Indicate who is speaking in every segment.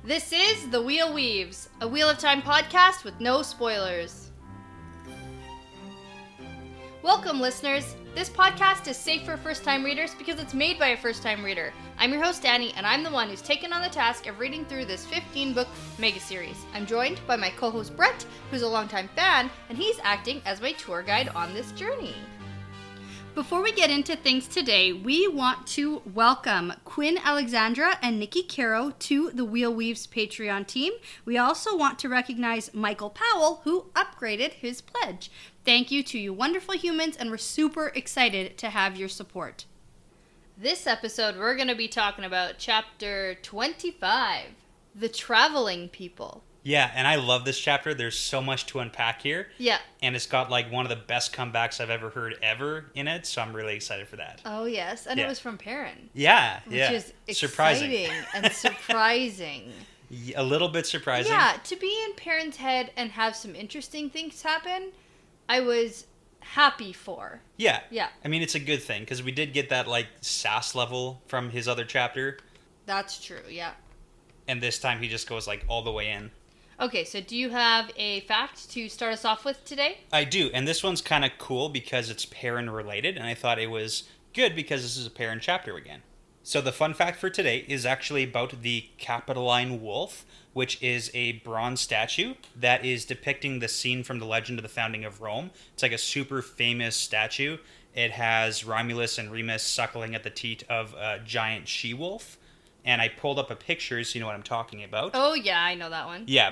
Speaker 1: This is The Wheel Weaves, a Wheel of Time podcast with no spoilers. Welcome, listeners. This podcast is safe for first-time readers because it's made by a first-time reader. I'm your host, Dani, and I'm the one who's taken on the task of reading through this 15-book mega-series. I'm joined by my co-host, Brett, who's a longtime fan, and he's acting as my tour guide on this journey. Before we get into things today, we want to welcome Quinn Alexandra and Nikki Caro to the Wheel Weaves Patreon team. We also want to recognize Michael Powell, who upgraded his pledge. Thank you to you wonderful humans, and we're super excited to have your support. This episode, we're going to be talking about Chapter 25, The Traveling People.
Speaker 2: Yeah, and I love this chapter. There's so much to unpack here.
Speaker 1: Yeah.
Speaker 2: And it's got like one of the best comebacks I've ever heard ever in it, so I'm really excited for that.
Speaker 1: Oh, yes. And it was from Perrin.
Speaker 2: Yeah,
Speaker 1: which is
Speaker 2: surprising.
Speaker 1: Exciting and surprising.
Speaker 2: A little bit surprising.
Speaker 1: Yeah, to be in Perrin's head and have some interesting things happen, I was happy for.
Speaker 2: Yeah.
Speaker 1: Yeah.
Speaker 2: I mean, it's a good thing, because we did get that like sass level from his other chapter.
Speaker 1: That's true, yeah.
Speaker 2: And this time he just goes like all the way in.
Speaker 1: Okay, so do you have a fact to start us off with today?
Speaker 2: I do, and this one's kind of cool because it's Perrin related, and I thought it was good because this is a Perrin chapter again. So the fun fact for today is actually about the Capitoline Wolf, which is a bronze statue that is depicting the scene from the legend of the founding of Rome. It's like a super famous statue. It has Romulus and Remus suckling at the teat of a giant she-wolf. And I pulled up a picture so you know what I'm talking about.
Speaker 1: Oh, yeah, I know that one.
Speaker 2: Yeah.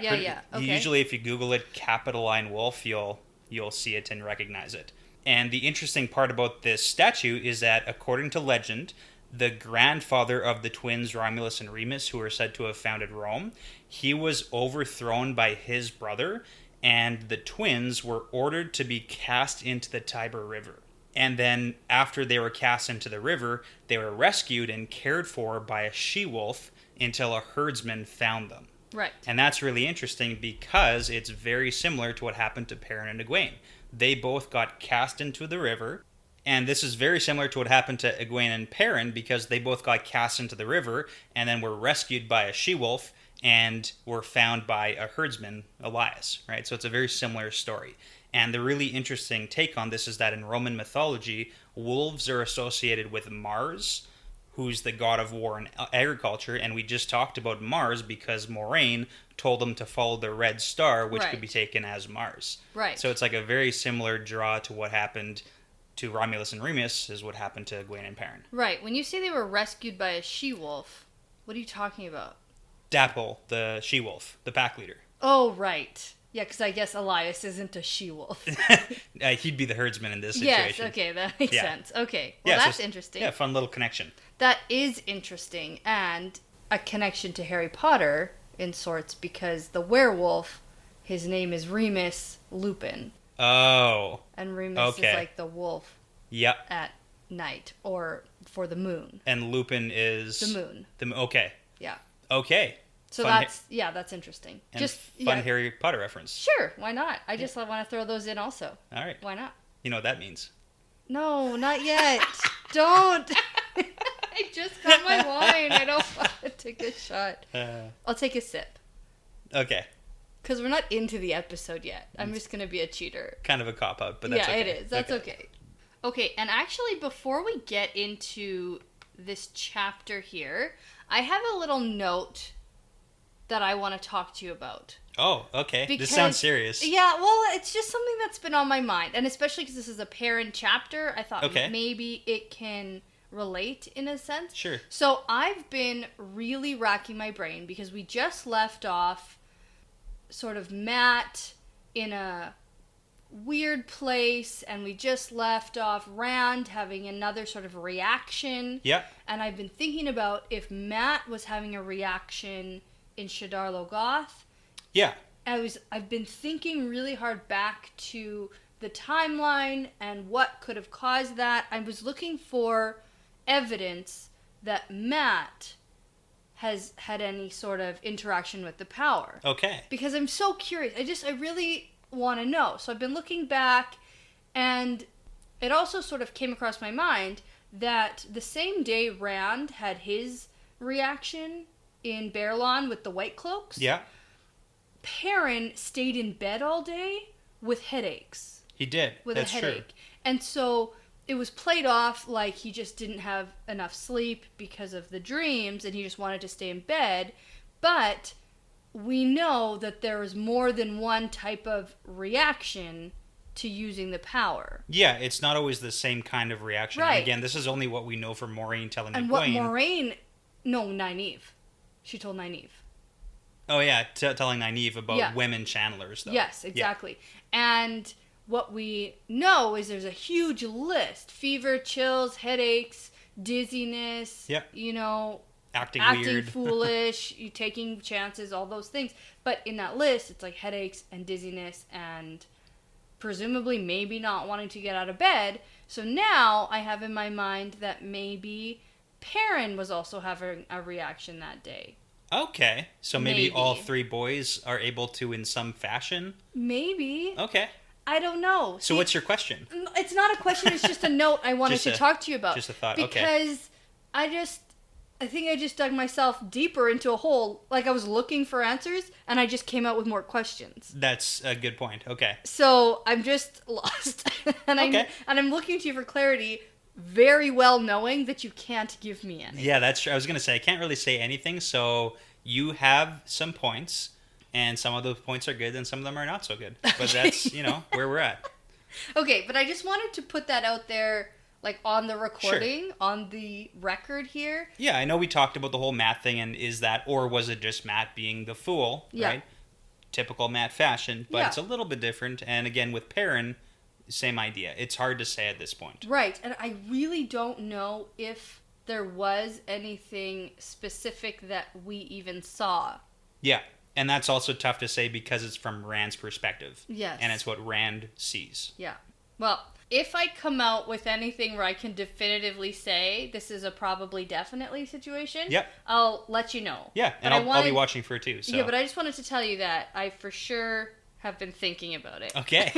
Speaker 1: Okay.
Speaker 2: Usually if you Google it, Capitoline Wolf, you'll see it and recognize it. And the interesting part about this statue is that, according to legend, the grandfather of the twins Romulus and Remus, who are said to have founded Rome, he was overthrown by his brother, and the twins were ordered to be cast into the Tiber River. And then after they were cast into the river, they were rescued and cared for by a she-wolf until a herdsman found them.
Speaker 1: Right.
Speaker 2: And that's really interesting because it's very similar to what happened to Perrin and Egwene. They both got cast into the river, and this is very similar to what happened to Egwene and Perrin because they both got cast into the river and then were rescued by a she-wolf and were found by a herdsman, Elias, right? So it's a very similar story. And the really interesting take on this is that in Roman mythology, wolves are associated with Mars, who's the god of war and agriculture, and we just talked about Mars because Moraine told them to follow the red star, which could be taken as Mars.
Speaker 1: Right.
Speaker 2: So it's like a very similar draw to what happened to Romulus and Remus is what happened to Egwene and Perrin.
Speaker 1: Right. When you say they were rescued by a she-wolf, what are you talking about?
Speaker 2: Dapple, the she-wolf, the pack leader.
Speaker 1: Oh, right. Yeah, because I guess Elias isn't a she-wolf.
Speaker 2: He'd be the herdsman in this situation.
Speaker 1: Yes, okay, that makes sense. Okay, well,
Speaker 2: yeah,
Speaker 1: that's interesting.
Speaker 2: Yeah, fun little connection.
Speaker 1: That is interesting, and a connection to Harry Potter in sorts, because the werewolf, his name is Remus Lupin.
Speaker 2: Oh.
Speaker 1: And Remus is like the wolf at night, or for the moon.
Speaker 2: And Lupin is...
Speaker 1: the moon.
Speaker 2: Okay.
Speaker 1: Yeah.
Speaker 2: Okay.
Speaker 1: So that's interesting.
Speaker 2: And just fun Harry Potter reference.
Speaker 1: Sure, why not? I just want to throw those in also.
Speaker 2: All right.
Speaker 1: Why not?
Speaker 2: You know what that means.
Speaker 1: No, not yet. Don't. I just got my wine. I don't want to take a shot. I'll take a sip.
Speaker 2: Okay.
Speaker 1: Because we're not into the episode yet. I'm just going to be a cheater.
Speaker 2: Kind of a cop-out, but that's okay.
Speaker 1: Yeah, it is. That's okay. Okay, and actually, before we get into this chapter here, I have a little note that I want to talk to you about.
Speaker 2: Oh, okay. This sounds serious.
Speaker 1: Yeah, well, it's just something that's been on my mind. And especially because this is a Perrin chapter, I thought maybe it can relate in a sense.
Speaker 2: Sure.
Speaker 1: So I've been really racking my brain because we just left off sort of Matt in a weird place, and we just left off Rand having another sort of reaction.
Speaker 2: Yeah.
Speaker 1: And I've been thinking about if Matt was having a reaction in Shadar Logoth.
Speaker 2: Yeah.
Speaker 1: I've been thinking really hard back to the timeline and what could have caused that. I was looking for evidence that Matt has had any sort of interaction with the power.
Speaker 2: Okay.
Speaker 1: Because I'm so curious. I really want to know. So I've been looking back, and it also sort of came across my mind that the same day Rand had his reaction in Bear Lawn with the white cloaks.
Speaker 2: Yeah.
Speaker 1: Perrin stayed in bed all day with headaches.
Speaker 2: He did. That's true.
Speaker 1: And so it was played off like he just didn't have enough sleep because of the dreams and he just wanted to stay in bed. But we know that there is more than one type of reaction to using the power.
Speaker 2: Yeah, it's not always the same kind of reaction.
Speaker 1: Right.
Speaker 2: And again, this is only what we know from Moiraine telling Egwene.
Speaker 1: And what Moiraine... No, Nynaeve. She told Nynaeve.
Speaker 2: Oh, yeah, telling Nynaeve about women channelers, though.
Speaker 1: Yes, exactly. Yeah. And what we know is there's a huge list. Fever, chills, headaches, dizziness, acting
Speaker 2: weird.
Speaker 1: foolish, you taking chances, all those things. But in that list, it's like headaches and dizziness and presumably maybe not wanting to get out of bed. So now I have in my mind that maybe Perrin was also having a reaction that day.
Speaker 2: Okay. So maybe all three boys are able to in some fashion?
Speaker 1: Maybe.
Speaker 2: Okay.
Speaker 1: I don't know.
Speaker 2: So what's your question?
Speaker 1: It's not a question, it's just a note I wanted to talk to you about.
Speaker 2: Just a thought,
Speaker 1: because I think I just dug myself deeper into a hole. Like I was looking for answers, and I just came out with more questions.
Speaker 2: That's a good point. Okay.
Speaker 1: So I'm just lost, and I'm looking to you for clarity, very well knowing that you can't give me any.
Speaker 2: Yeah, that's true. I was gonna say I can't really say anything. So you have some points, and some of those points are good, and some of them are not so good. But that's where we're at.
Speaker 1: Okay, but I just wanted to put that out there. Like, on the recording, on the record here.
Speaker 2: Yeah, I know we talked about the whole Matt thing, and is that, or was it just Matt being the fool, right? Typical Matt fashion, but it's a little bit different. And again, with Perrin, same idea. It's hard to say at this point.
Speaker 1: Right, and I really don't know if there was anything specific that we even saw.
Speaker 2: Yeah, and that's also tough to say because it's from Rand's perspective.
Speaker 1: Yes.
Speaker 2: And it's what Rand sees.
Speaker 1: Yeah. Well... If I come out with anything where I can definitively say this is a probably definitely situation, I'll let you know.
Speaker 2: Yeah, and I'll be watching for it too. So.
Speaker 1: Yeah, but I just wanted to tell you that I for sure have been thinking about it.
Speaker 2: Okay,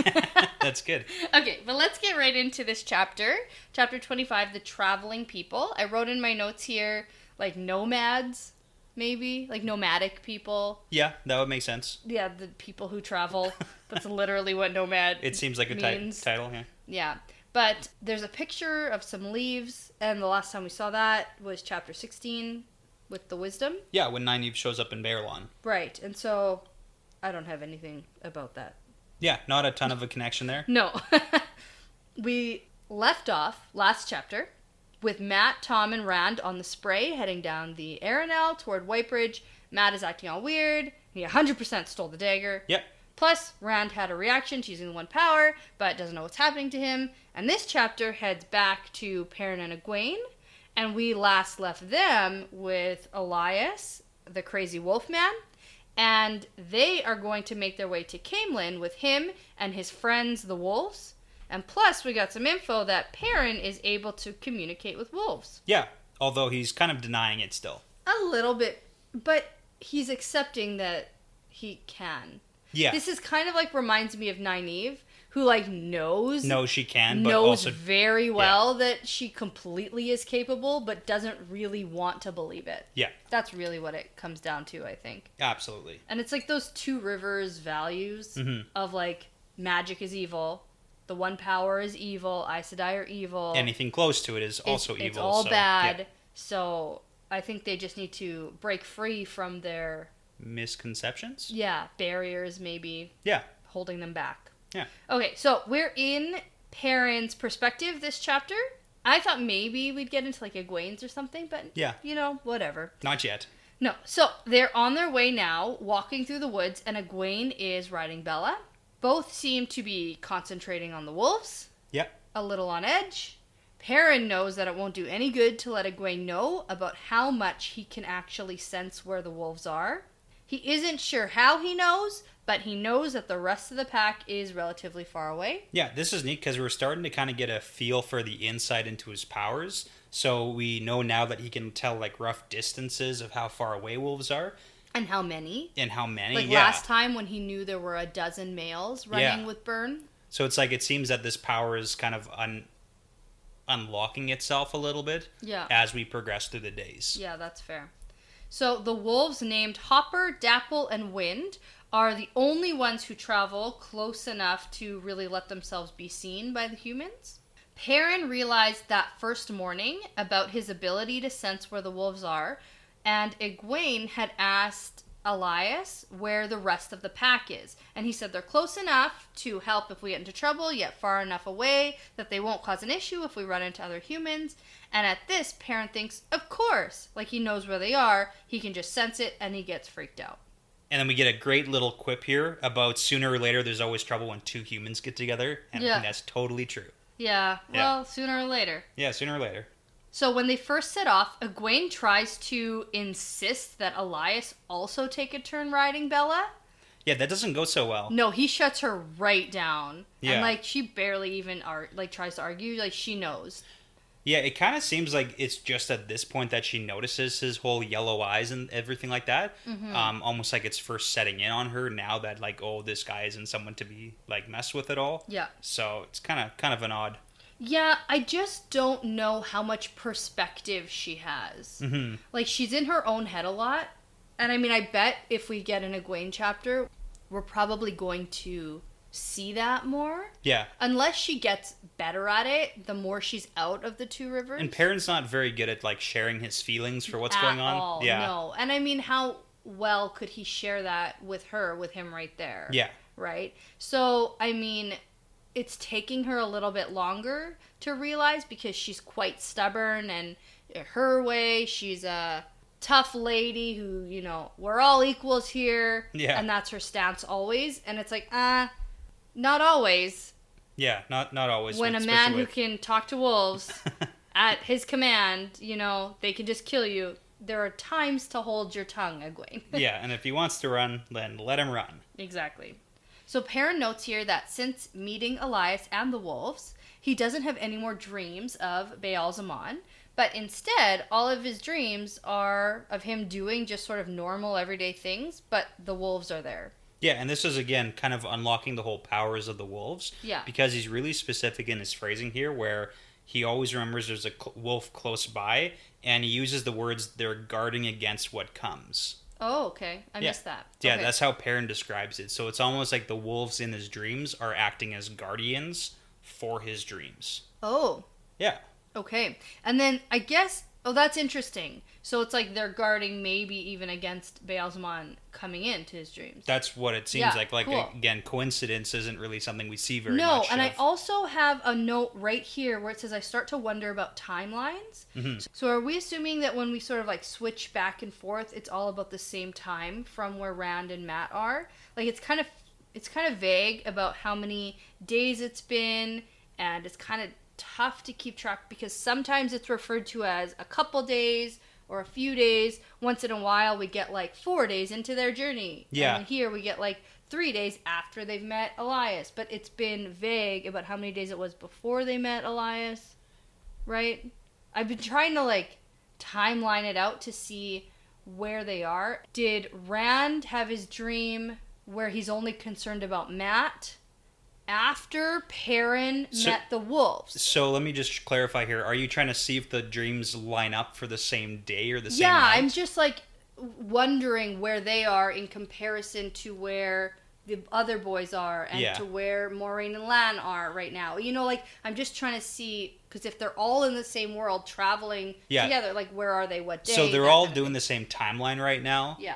Speaker 2: that's good.
Speaker 1: Okay, but let's get right into this chapter. Chapter 25, The Traveling People. I wrote in my notes here, like nomads, maybe? Like nomadic people.
Speaker 2: Yeah, that would make sense.
Speaker 1: Yeah, the people who travel. That's literally what nomad
Speaker 2: It seems like
Speaker 1: means.
Speaker 2: A title, yeah.
Speaker 1: Yeah, but there's a picture of some leaves, and the last time we saw that was chapter 16 with the wisdom.
Speaker 2: Yeah, when Nynaeve shows up in Bear Lawn.
Speaker 1: Right, and so I don't have anything about that.
Speaker 2: Yeah, not a ton of a connection there.
Speaker 1: No. We left off last chapter with Matt, Tom, and Rand on the Spray heading down the Arenal toward Whitebridge. Matt is acting all weird. He 100% stole the dagger.
Speaker 2: Yep.
Speaker 1: Plus, Rand had a reaction to using the one power, but doesn't know what's happening to him. And this chapter heads back to Perrin and Egwene, and we last left them with Elias, the crazy wolf man, and they are going to make their way to Caemlyn with him and his friends, the wolves. And plus, we got some info that Perrin is able to communicate with wolves.
Speaker 2: Yeah, although he's kind of denying it still.
Speaker 1: A little bit, but he's accepting that he can.
Speaker 2: Yeah.
Speaker 1: This is kind of like reminds me of Nynaeve, who like knows
Speaker 2: she can, but
Speaker 1: knows
Speaker 2: also
Speaker 1: very well that she completely is capable, but doesn't really want to believe it.
Speaker 2: Yeah.
Speaker 1: That's really what it comes down to, I think.
Speaker 2: Absolutely.
Speaker 1: And it's like those two rivers values of like magic is evil, the one power is evil, Aes Sedai are evil.
Speaker 2: Anything close to it is also evil.
Speaker 1: It's all bad. Yeah. So I think they just need to break free from their
Speaker 2: misconceptions?
Speaker 1: Yeah, barriers maybe.
Speaker 2: Yeah.
Speaker 1: Holding them back.
Speaker 2: Yeah.
Speaker 1: Okay, so we're in Perrin's perspective this chapter. I thought maybe we'd get into like Egwene's or something, but whatever.
Speaker 2: Not yet.
Speaker 1: No, so they're on their way now, walking through the woods, and Egwene is riding Bella. Both seem to be concentrating on the wolves.
Speaker 2: Yep.
Speaker 1: A little on edge. Perrin knows that it won't do any good to let Egwene know about how much he can actually sense where the wolves are. He isn't sure how he knows, but he knows that the rest of the pack is relatively far away.
Speaker 2: Yeah, this is neat because we're starting to kind of get a feel for the insight into his powers. So we know now that he can tell like rough distances of how far away wolves are.
Speaker 1: And how many.
Speaker 2: Like
Speaker 1: last time when he knew there were a dozen males running with Byrne.
Speaker 2: So it's like it seems that this power is kind of unlocking itself a little bit as we progress through the days.
Speaker 1: Yeah, that's fair. So the wolves named Hopper, Dapple, and Wind are the only ones who travel close enough to really let themselves be seen by the humans. Perrin realized that first morning about his ability to sense where the wolves are, and Egwene had asked Elias where the rest of the pack is. And he said they're close enough to help if we get into trouble, yet far enough away that they won't cause an issue if we run into other humans. And at this, Perrin thinks, of course, like he knows where they are, he can just sense it, and he gets freaked out.
Speaker 2: And then we get a great little quip here about sooner or later there's always trouble when two humans get together. And I think that's totally true.
Speaker 1: Yeah, well, sooner or later.
Speaker 2: Yeah, sooner or later.
Speaker 1: So when they first set off, Egwene tries to insist that Elias also take a turn riding Bella.
Speaker 2: Yeah, that doesn't go so well.
Speaker 1: No, he shuts her right down.
Speaker 2: Yeah.
Speaker 1: And, like, she barely even, tries to argue. Like, she knows.
Speaker 2: Yeah, it kind of seems like it's just at this point that she notices his whole yellow eyes and everything like that. Mm-hmm. Almost like it's first setting in on her now that, like, oh, this guy isn't someone to be, like, messed with at all.
Speaker 1: Yeah.
Speaker 2: So it's kind of an odd...
Speaker 1: Yeah, I just don't know how much perspective she has.
Speaker 2: Mm-hmm.
Speaker 1: Like, she's in her own head a lot. And, I mean, I bet if we get an Egwene chapter, we're probably going to see that more.
Speaker 2: Yeah.
Speaker 1: Unless she gets better at it, the more she's out of the two rivers.
Speaker 2: And Perrin's not very good at, like, sharing his feelings for what's going on.
Speaker 1: All,
Speaker 2: yeah.
Speaker 1: No. And, I mean, how well could he share that with him right there?
Speaker 2: Yeah.
Speaker 1: Right? So, I mean... It's taking her a little bit longer to realize because she's quite stubborn and her way, she's a tough lady who, you know, we're all equals here.
Speaker 2: Yeah.
Speaker 1: And that's her stance always. And it's like, not always.
Speaker 2: Yeah, not always.
Speaker 1: When a man who can talk to wolves at his command, you know, they can just kill you. There are times to hold your tongue, Egwene.
Speaker 2: Yeah, and if he wants to run, then let him run.
Speaker 1: Exactly. So Perrin notes here that since meeting Elias and the wolves, he doesn't have any more dreams of Baal-Zaman, but instead, all of his dreams are of him doing just sort of normal, everyday things, but the wolves are there.
Speaker 2: Yeah, and this is, again, kind of unlocking the whole powers of the wolves.
Speaker 1: Yeah.
Speaker 2: Because he's really specific in his phrasing here, where he always remembers there's a wolf close by, and he uses the words, they're guarding against what comes.
Speaker 1: Oh, okay. I missed that.
Speaker 2: Yeah,
Speaker 1: okay.
Speaker 2: That's how Perrin describes it. So it's almost like the wolves in his dreams are acting as guardians for his dreams.
Speaker 1: Oh.
Speaker 2: Yeah.
Speaker 1: Okay. And then I guess, that's interesting. So it's like they're guarding maybe even against Baal-Zaman coming into his dreams.
Speaker 2: That's what it seems like. Like,
Speaker 1: cool.
Speaker 2: Again, coincidence isn't really something we see very much.
Speaker 1: No, and I also have a note right here where it says I start to wonder about timelines.
Speaker 2: Mm-hmm.
Speaker 1: So are we assuming that when we sort of like switch back and forth, it's all about the same time from where Rand and Matt are? Like it's kind of vague about how many days it's been, and it's kind of tough to keep track because sometimes it's referred to as a couple days or a few days. Once in a while we get like 4 days into their journey.
Speaker 2: Yeah.
Speaker 1: And here we get like 3 days after they've met Elias. But it's been vague about how many days it was before they met Elias. Right? I've been trying to like timeline it out to see where they are. Did Rand have his dream where he's only concerned about Matt after Perrin met the wolves?
Speaker 2: So let me just clarify here. Are you trying to see if the dreams line up for the same day or the same
Speaker 1: night?
Speaker 2: night?
Speaker 1: I'm just like wondering where they are in comparison to where the other boys are and to where Moiraine and Lan are right now. You know, like I'm just trying to see, because if they're all in the same world traveling together, like where are they, what day?
Speaker 2: So they're all doing the same timeline right now.
Speaker 1: Yeah.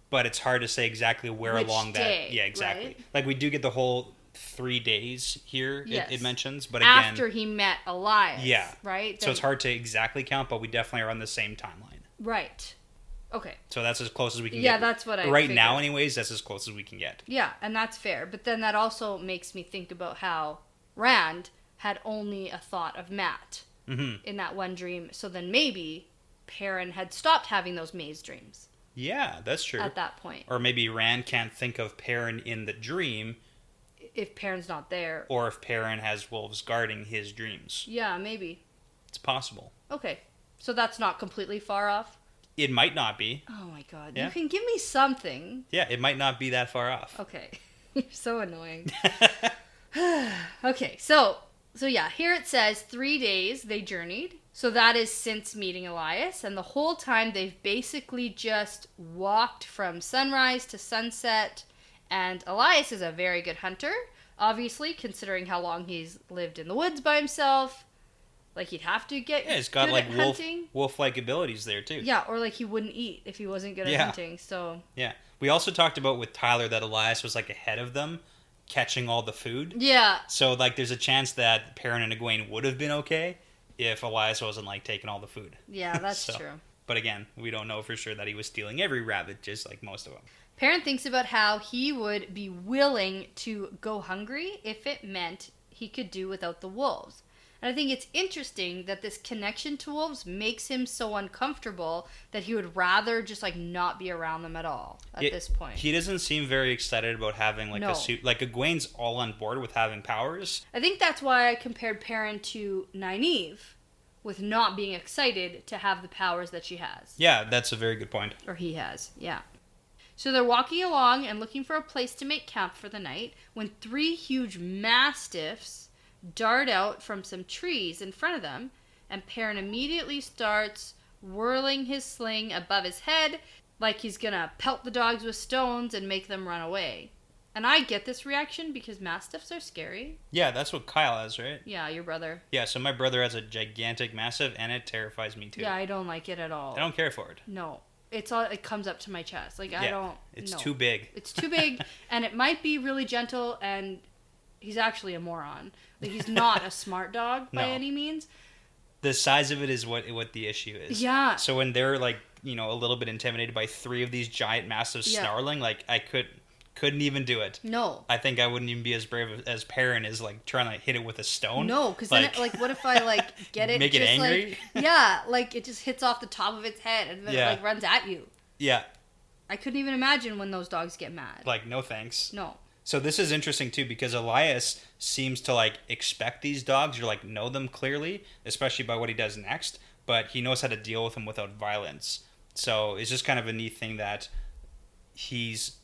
Speaker 2: But it's hard to say exactly where
Speaker 1: Which
Speaker 2: along
Speaker 1: day,
Speaker 2: that. Yeah, exactly.
Speaker 1: right?
Speaker 2: Like we do get the whole 3 days here,
Speaker 1: yes.
Speaker 2: it mentions, but again...
Speaker 1: After he met Elias, right?
Speaker 2: So it's hard to exactly count, but we definitely are on the same timeline.
Speaker 1: Right. Okay.
Speaker 2: So that's as close as we can get.
Speaker 1: Yeah, that's what I
Speaker 2: Right
Speaker 1: figured.
Speaker 2: now, anyways, that's as close as we can get.
Speaker 1: Yeah, and that's fair. But then that also makes me think about how Rand had only a thought of Matt in that one dream. So then maybe Perrin had stopped having those maze dreams.
Speaker 2: Yeah, that's true.
Speaker 1: At that point.
Speaker 2: Or maybe Rand can't think of Perrin in the dream...
Speaker 1: If Perrin's not there.
Speaker 2: Or if Perrin has wolves guarding his dreams.
Speaker 1: Yeah, maybe.
Speaker 2: It's possible.
Speaker 1: Okay. So that's not completely far off?
Speaker 2: It might not be.
Speaker 1: Oh my god.
Speaker 2: Yeah.
Speaker 1: You can give me something.
Speaker 2: Yeah, it might not be that far off.
Speaker 1: Okay. You're so annoying. Okay, so yeah, here it says 3 days they journeyed. So that is since meeting Elias, and the whole time they've basically just walked from sunrise to sunset, and Elias is a very good hunter, obviously, considering how long he's lived in the woods by himself. Like, he'd have to get
Speaker 2: he's got
Speaker 1: good
Speaker 2: like
Speaker 1: at hunting.
Speaker 2: wolf-like abilities there too.
Speaker 1: Yeah, or like he wouldn't eat if he wasn't good at hunting, so...
Speaker 2: Yeah. We also talked about with Tyler that Elias was like ahead of them, catching all the food.
Speaker 1: Yeah.
Speaker 2: So like there's a chance that Perrin and Egwene would have been okay if Elias wasn't like taking all the food.
Speaker 1: Yeah, that's true.
Speaker 2: But again, we don't know for sure that he was stealing every rabbit, just like most of them.
Speaker 1: Perrin thinks about how he would be willing to go hungry if it meant he could do without the wolves. And I think it's interesting that this connection to wolves makes him so uncomfortable that he would rather just like not be around them at all at this point.
Speaker 2: He doesn't seem very excited about having like a suit. Like Egwene's all on board with having powers.
Speaker 1: I think that's why I compared Perrin to Nynaeve with not being excited to have the powers that she has.
Speaker 2: Yeah, that's a very good point.
Speaker 1: Or he has, yeah. So they're walking along and looking for a place to make camp for the night when 3 huge mastiffs dart out from some trees in front of them, and Perrin immediately starts whirling his sling above his head like he's gonna pelt the dogs with stones and make them run away. And I get this reaction because mastiffs are scary. Yeah,
Speaker 2: that's what Kyle has, right?
Speaker 1: Yeah, your brother.
Speaker 2: Yeah, so my brother has a gigantic mastiff, and it terrifies me too.
Speaker 1: Yeah, I don't like it at all.
Speaker 2: I don't care for it.
Speaker 1: No. It comes up to my chest. Like, I don't...
Speaker 2: It's too big.
Speaker 1: It's too big, and it might be really gentle, and he's actually a moron. Like, he's not a smart dog by any means.
Speaker 2: The size of it is what the issue is.
Speaker 1: Yeah.
Speaker 2: So when they're like, a little bit intimidated by 3 of these giant mastiffs snarling, like I couldn't even do it.
Speaker 1: No.
Speaker 2: I think I wouldn't even be as brave as Perrin is like trying to hit it with a stone.
Speaker 1: No, because then what if I like get it?
Speaker 2: Make it angry?
Speaker 1: Like it just hits off the top of its head and then it like runs at you.
Speaker 2: Yeah.
Speaker 1: I couldn't even imagine when those dogs get mad.
Speaker 2: Like, no thanks.
Speaker 1: No.
Speaker 2: So this is interesting too because Elias seems to like expect these dogs or like know them clearly, especially by what he does next, but he knows how to deal with them without violence. So it's just kind of a neat thing that he's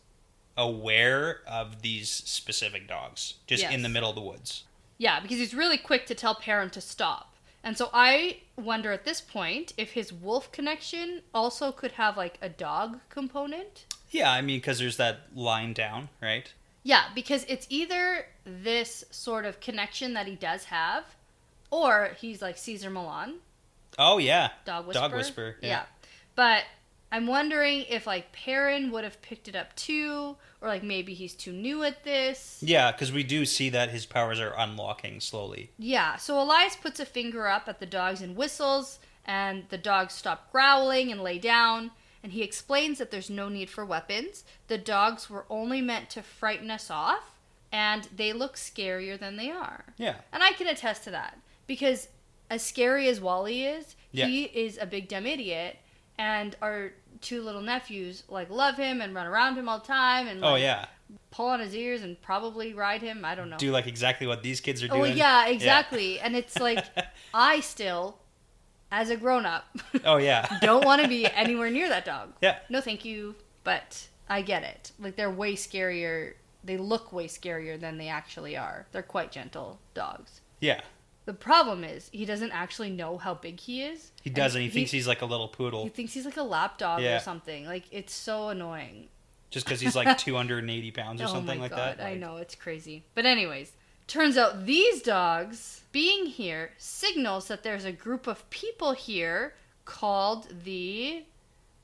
Speaker 2: aware of these specific dogs just in the middle of the woods.
Speaker 1: Yeah, because he's really quick to tell Perrin to stop. And so I wonder at this point if his wolf connection also could have like a dog component.
Speaker 2: Yeah, I mean, because there's that line down, right?
Speaker 1: Yeah, because it's either this sort of connection that he does have, or he's like Caesar Milan.
Speaker 2: Oh, yeah.
Speaker 1: Dog whisperer.
Speaker 2: Dog whisperer,
Speaker 1: yeah. But I'm wondering if like Perrin would have picked it up too, or like maybe he's too new at this.
Speaker 2: Yeah, because we do see that his powers are unlocking slowly.
Speaker 1: Yeah, so Elias puts a finger up at the dogs and whistles, and the dogs stop growling and lay down. And he explains that there's no need for weapons. The dogs were only meant to frighten us off, and they look scarier than they are.
Speaker 2: Yeah.
Speaker 1: And I can attest to that, because as scary as Wally is, he is a big dumb idiot, and our 2 little nephews like love him and run around him all the time, and like, pull on his ears and probably ride him. I don't know.
Speaker 2: Do like exactly what these kids are doing.
Speaker 1: Oh yeah, exactly. Yeah. And it's like I still, as a grown-up, don't want to be anywhere near that dog.
Speaker 2: Yeah.
Speaker 1: No, thank you. But I get it. Like, they're way scarier. They look way scarier than they actually are. They're quite gentle dogs.
Speaker 2: Yeah.
Speaker 1: The problem is, he doesn't actually know how big he is.
Speaker 2: He doesn't. He thinks he's like a little poodle.
Speaker 1: He thinks he's like a lap dog or something. Like, it's so annoying.
Speaker 2: Just because he's like 280 pounds or something like that.
Speaker 1: I know, it's crazy. But anyways, turns out these dogs being here signals that there's a group of people here called the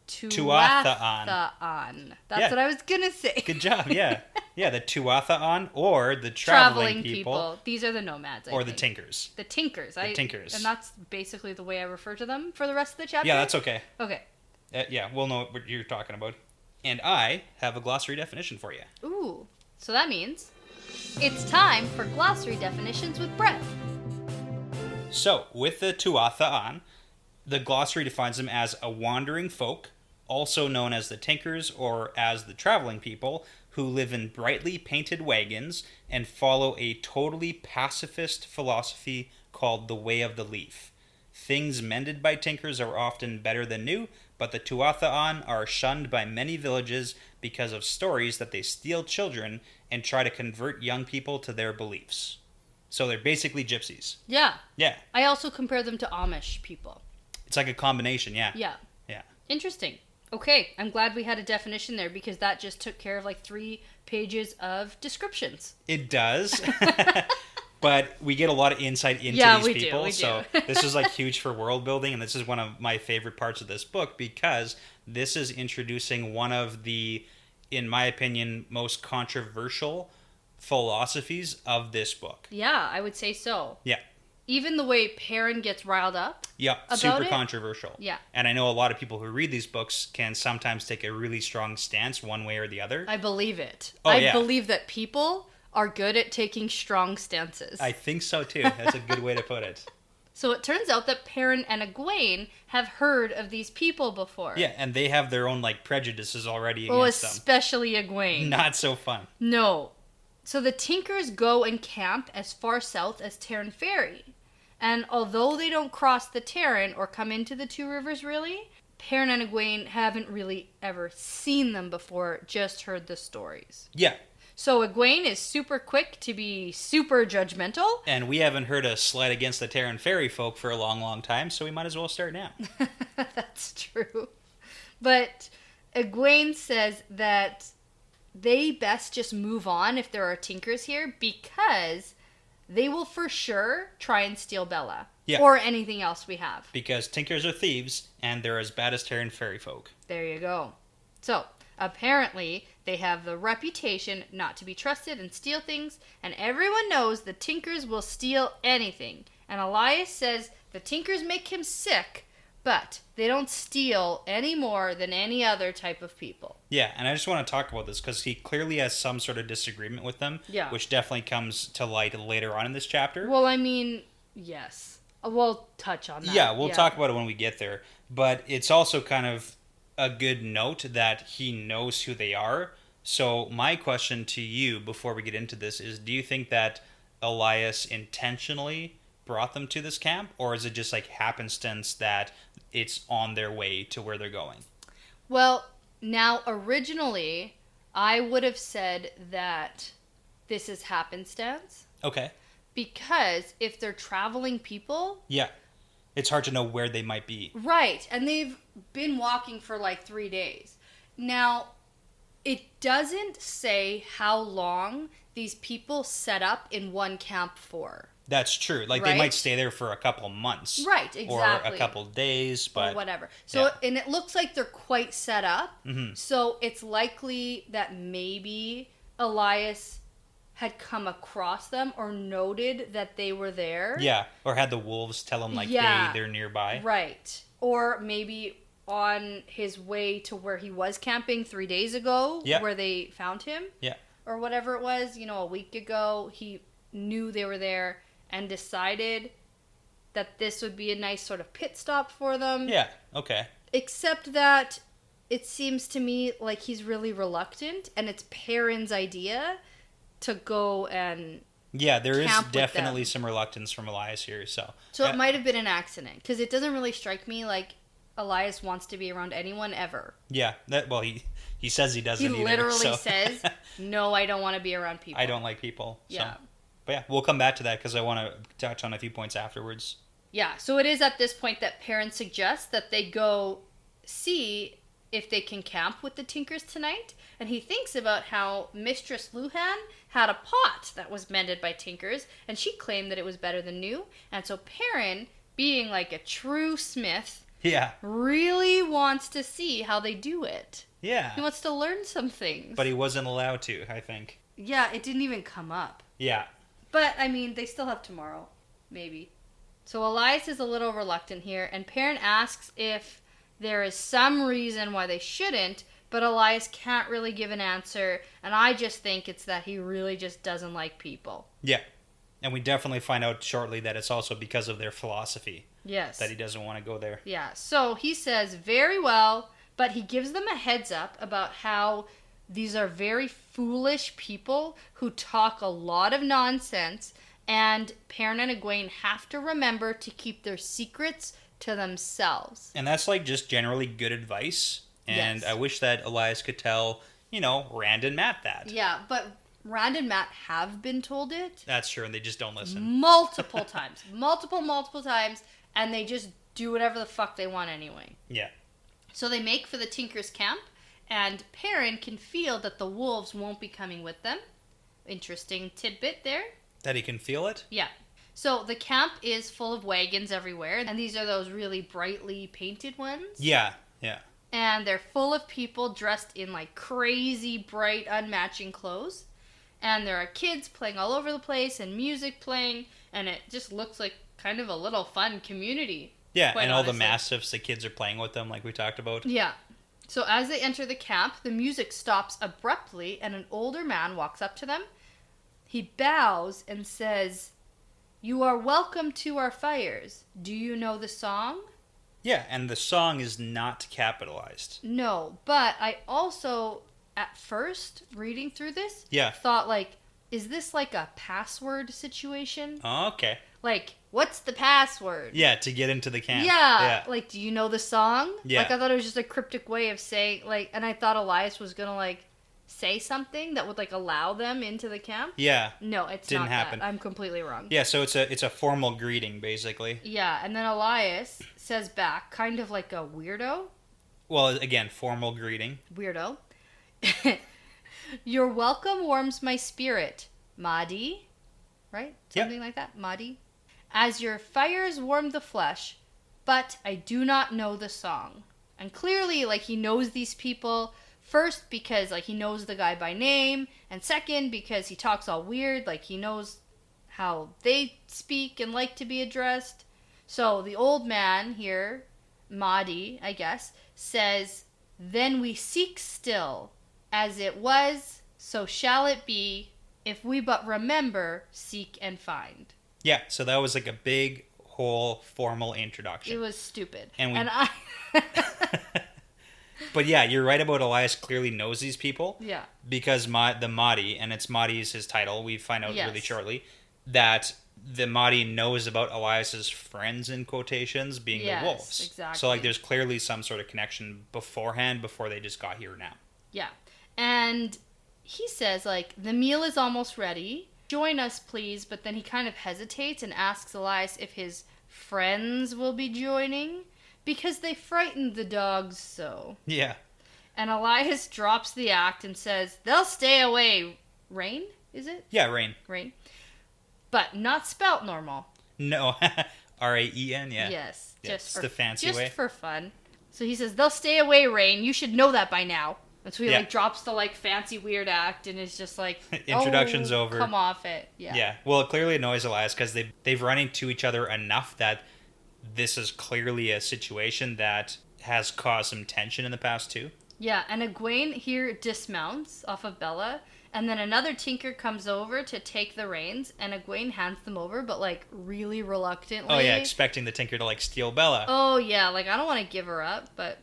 Speaker 1: Tuatha'an. That's what I was going to say.
Speaker 2: Good job, yeah. Yeah, the Tuatha'an or the traveling people.
Speaker 1: These are the nomads,
Speaker 2: or the Tinkers.
Speaker 1: The Tinkers.
Speaker 2: The Tinkers.
Speaker 1: And that's basically the way I refer to them for the rest of the chapter?
Speaker 2: Yeah, that's okay.
Speaker 1: Okay.
Speaker 2: Yeah, we'll know what you're talking about. And I have a glossary definition for you.
Speaker 1: Ooh, so that means it's time for glossary definitions with Brett.
Speaker 2: So, with the Tuatha'an, the glossary defines them as a wandering folk, also known as the Tinkers or as the traveling people, who live in brightly painted wagons and follow a totally pacifist philosophy called the Way of the Leaf. Things mended by Tinkers are often better than new, but the Tuatha'an are shunned by many villages because of stories that they steal children and try to convert young people to their beliefs. So they're basically gypsies.
Speaker 1: Yeah.
Speaker 2: Yeah.
Speaker 1: I also compare them to Amish people.
Speaker 2: It's like a combination, yeah.
Speaker 1: Yeah.
Speaker 2: Yeah.
Speaker 1: Interesting. Okay, I'm glad we had a definition there because that just took care of like 3 pages of descriptions.
Speaker 2: It does. But we get a lot of insight into these people.
Speaker 1: We do.
Speaker 2: So this is like huge for world building, and this is one of my favorite parts of this book because this is introducing one of the, in my opinion, most controversial philosophies of this book.
Speaker 1: Yeah, I would say so.
Speaker 2: Yeah.
Speaker 1: Even the way Perrin gets riled up.
Speaker 2: Yeah, super controversial.
Speaker 1: Yeah.
Speaker 2: And I know a lot of people who read these books can sometimes take a really strong stance one way or the other.
Speaker 1: I believe it.
Speaker 2: Oh,
Speaker 1: I believe that people are good at taking strong stances.
Speaker 2: I think so too. That's a good way to put it.
Speaker 1: So it turns out that Perrin and Egwene have heard of these people before.
Speaker 2: Yeah, and they have their own like prejudices already against them.
Speaker 1: Especially Egwene.
Speaker 2: Not so fun.
Speaker 1: No. So the Tinkers go and camp as far south as Terran Ferry. And although they don't cross the Terran or come into the Two Rivers really, Perrin and Egwene haven't really ever seen them before, just heard the stories.
Speaker 2: Yeah.
Speaker 1: So Egwene is super quick to be super judgmental.
Speaker 2: And we haven't heard a slight against the Terran Fairy folk for a long, long time, so we might as well start now.
Speaker 1: That's true. But Egwene says that they best just move on if there are Tinkers here because they will for sure try and steal Bella.
Speaker 2: Yeah.
Speaker 1: Or anything else we have.
Speaker 2: Because Tinkers are thieves, and they're as bad as Terran Fairy folk.
Speaker 1: There you go. So, apparently, they have the reputation not to be trusted and steal things, and everyone knows the Tinkers will steal anything. And Elias says the Tinkers make him sick, but they don't steal any more than any other type of people.
Speaker 2: Yeah, and I just want to talk about this because he clearly has some sort of disagreement with them, which definitely comes to light later on in this chapter.
Speaker 1: Well, I mean, yes. We'll touch on that.
Speaker 2: Yeah, we'll talk about it when we get there. But it's also kind of a good note that he knows who they are. So my question to you before we get into this is, do you think that Elias intentionally brought them to this camp? Or is it just like happenstance that it's on their way to where they're going?
Speaker 1: Well, now originally I would have said that this is happenstance.
Speaker 2: Okay.
Speaker 1: Because if they're traveling people...
Speaker 2: Yeah. It's hard to know where they might be.
Speaker 1: Right. And they've been walking for like 3 days. Now, it doesn't say how long these people set up in one camp for.
Speaker 2: That's true. Like,
Speaker 1: right?
Speaker 2: They might stay there for a couple months.
Speaker 1: Right, exactly.
Speaker 2: Or a couple days, but...
Speaker 1: Or whatever. So, and it looks like they're quite set up.
Speaker 2: Mm-hmm.
Speaker 1: So, it's likely that maybe Elias had come across them or noted that they were there.
Speaker 2: Yeah, or had the wolves tell him, like, they're nearby.
Speaker 1: Right. Or maybe on his way to where he was camping 3 days ago, where they found him.
Speaker 2: Yeah.
Speaker 1: Or whatever it was, a week ago, he knew they were there and decided that this would be a nice sort of pit stop for them.
Speaker 2: Yeah, okay.
Speaker 1: Except that it seems to me like he's really reluctant, and it's Perrin's idea to go and
Speaker 2: there is
Speaker 1: camp
Speaker 2: definitely some reluctance from Elias here. So
Speaker 1: it might have been an accident, because it doesn't really strike me like Elias wants to be around anyone ever.
Speaker 2: Yeah, he says he doesn't.
Speaker 1: He literally says, "No, I don't want to be around people.
Speaker 2: I don't like people."
Speaker 1: Yeah.
Speaker 2: So. But yeah, we'll come back to that because I want to touch on a few points afterwards.
Speaker 1: Yeah, so it is at this point that Perrin suggests that they go see if they can camp with the Tinkers tonight. And he thinks about how Mistress Luhan had a pot that was mended by Tinkers, and she claimed that it was better than new. And so Perrin, being like a true smith, really wants to see how they do it.
Speaker 2: Yeah.
Speaker 1: He wants to learn some things.
Speaker 2: But he wasn't allowed to, I think.
Speaker 1: Yeah, it didn't even come up.
Speaker 2: Yeah.
Speaker 1: But, I mean, they still have tomorrow. Maybe. So Elias is a little reluctant here, and Perrin asks if there is some reason why they shouldn't, but Elias can't really give an answer, and I just think it's that he really just doesn't like people.
Speaker 2: Yeah. And we definitely find out shortly that it's also because of their philosophy.
Speaker 1: Yes.
Speaker 2: That he doesn't want to go there.
Speaker 1: Yeah. So he says, very well, but he gives them a heads up about how these are very foolish people who talk a lot of nonsense, and Perrin and Egwene have to remember to keep their secrets to themselves.
Speaker 2: And that's like just generally good advice. And I wish that Elias could tell, Rand and Matt that.
Speaker 1: Yeah, but Rand and Matt have been told it.
Speaker 2: That's true, and they just don't listen.
Speaker 1: Multiple times. Multiple times, and they just do whatever the fuck they want anyway.
Speaker 2: Yeah.
Speaker 1: So they make for the Tinker's camp, and Perrin can feel that the wolves won't be coming with them. Interesting tidbit there.
Speaker 2: That he can feel it?
Speaker 1: Yeah. So the camp is full of wagons everywhere, and these are those really brightly painted ones.
Speaker 2: Yeah, yeah.
Speaker 1: And they're full of people dressed in like crazy, bright, unmatching clothes. And there are kids playing all over the place and music playing, and it just looks like kind of a little fun community.
Speaker 2: Yeah, and all
Speaker 1: honestly.
Speaker 2: the mastiffs, the kids are playing with them like we talked about.
Speaker 1: Yeah. So as they enter the camp, the music stops abruptly, and an older man walks up to them. He bows and says, "You are welcome to our fires. Do you know the song?"
Speaker 2: Yeah, and the song is not capitalized.
Speaker 1: No, but I also, at first, reading through this, thought, like, is this like a password situation?
Speaker 2: Oh, okay.
Speaker 1: Like, what's the password?
Speaker 2: Yeah, to get into the camp.
Speaker 1: Yeah. Like, do you know the song?
Speaker 2: Yeah.
Speaker 1: Like, I thought it was just a cryptic way of saying, like, and I thought Elias was gonna, like, say something that would, like, allow them into the camp.
Speaker 2: Yeah.
Speaker 1: No, it's
Speaker 2: Didn't
Speaker 1: not
Speaker 2: happen.
Speaker 1: that. I'm completely wrong.
Speaker 2: Yeah, so it's a formal greeting, basically.
Speaker 1: Yeah, and then Elias says back, kind of like a weirdo.
Speaker 2: Well, again, formal greeting.
Speaker 1: Weirdo. "Your welcome warms my spirit, Mahdi." Right? Something like that. Mahdi. "As your fires warm the flesh, but I do not know the song." And clearly, like, he knows these people. First, because, like, he knows the guy by name. And second, because he talks all weird. Like, he knows how they speak and like to be addressed. So, the old man here, Mahdi, I guess, says, "Then we seek still. As it was, so shall it be. If we but remember, seek and find."
Speaker 2: Yeah, so that was like a big, whole, formal introduction.
Speaker 1: It was stupid.
Speaker 2: And I... But yeah, you're right about Elias clearly knows these people.
Speaker 1: Yeah.
Speaker 2: Because the Mahdi, and it's Mahdi's his title, we find out really shortly, that the Mahdi knows about Elias's friends, in quotations, being the wolves.
Speaker 1: Exactly.
Speaker 2: So, like, there's clearly some sort of connection beforehand, before they just got here now.
Speaker 1: Yeah. And he says, like, "The meal is almost ready. Join us, please." But then he kind of hesitates and asks Elias if his friends will be joining, because they frightened the dogs so.
Speaker 2: Yeah.
Speaker 1: And Elias drops the act and says, "They'll stay away." Rain, is it?
Speaker 2: Yeah, Rain.
Speaker 1: Rain. But not spelt normal.
Speaker 2: No. Raen, yeah.
Speaker 1: Yes.
Speaker 2: Yeah,
Speaker 1: Just
Speaker 2: it's
Speaker 1: for,
Speaker 2: the fancy way.
Speaker 1: Just for fun. So he says, "They'll stay away, Rain. You should know that by now." And so he, like, drops the, like, fancy weird act and is just like,
Speaker 2: introduction's over.
Speaker 1: Come off it. Yeah.
Speaker 2: Yeah. Well, it clearly annoys Elias because they've run into each other enough that this is clearly a situation that has caused some tension in the past too.
Speaker 1: Yeah, and Egwene here dismounts off of Bella, and then another tinker comes over to take the reins, and Egwene hands them over, but, like, really reluctantly.
Speaker 2: Oh yeah, expecting the tinker to, like, steal Bella.
Speaker 1: Oh yeah, like, I don't want to give her up, but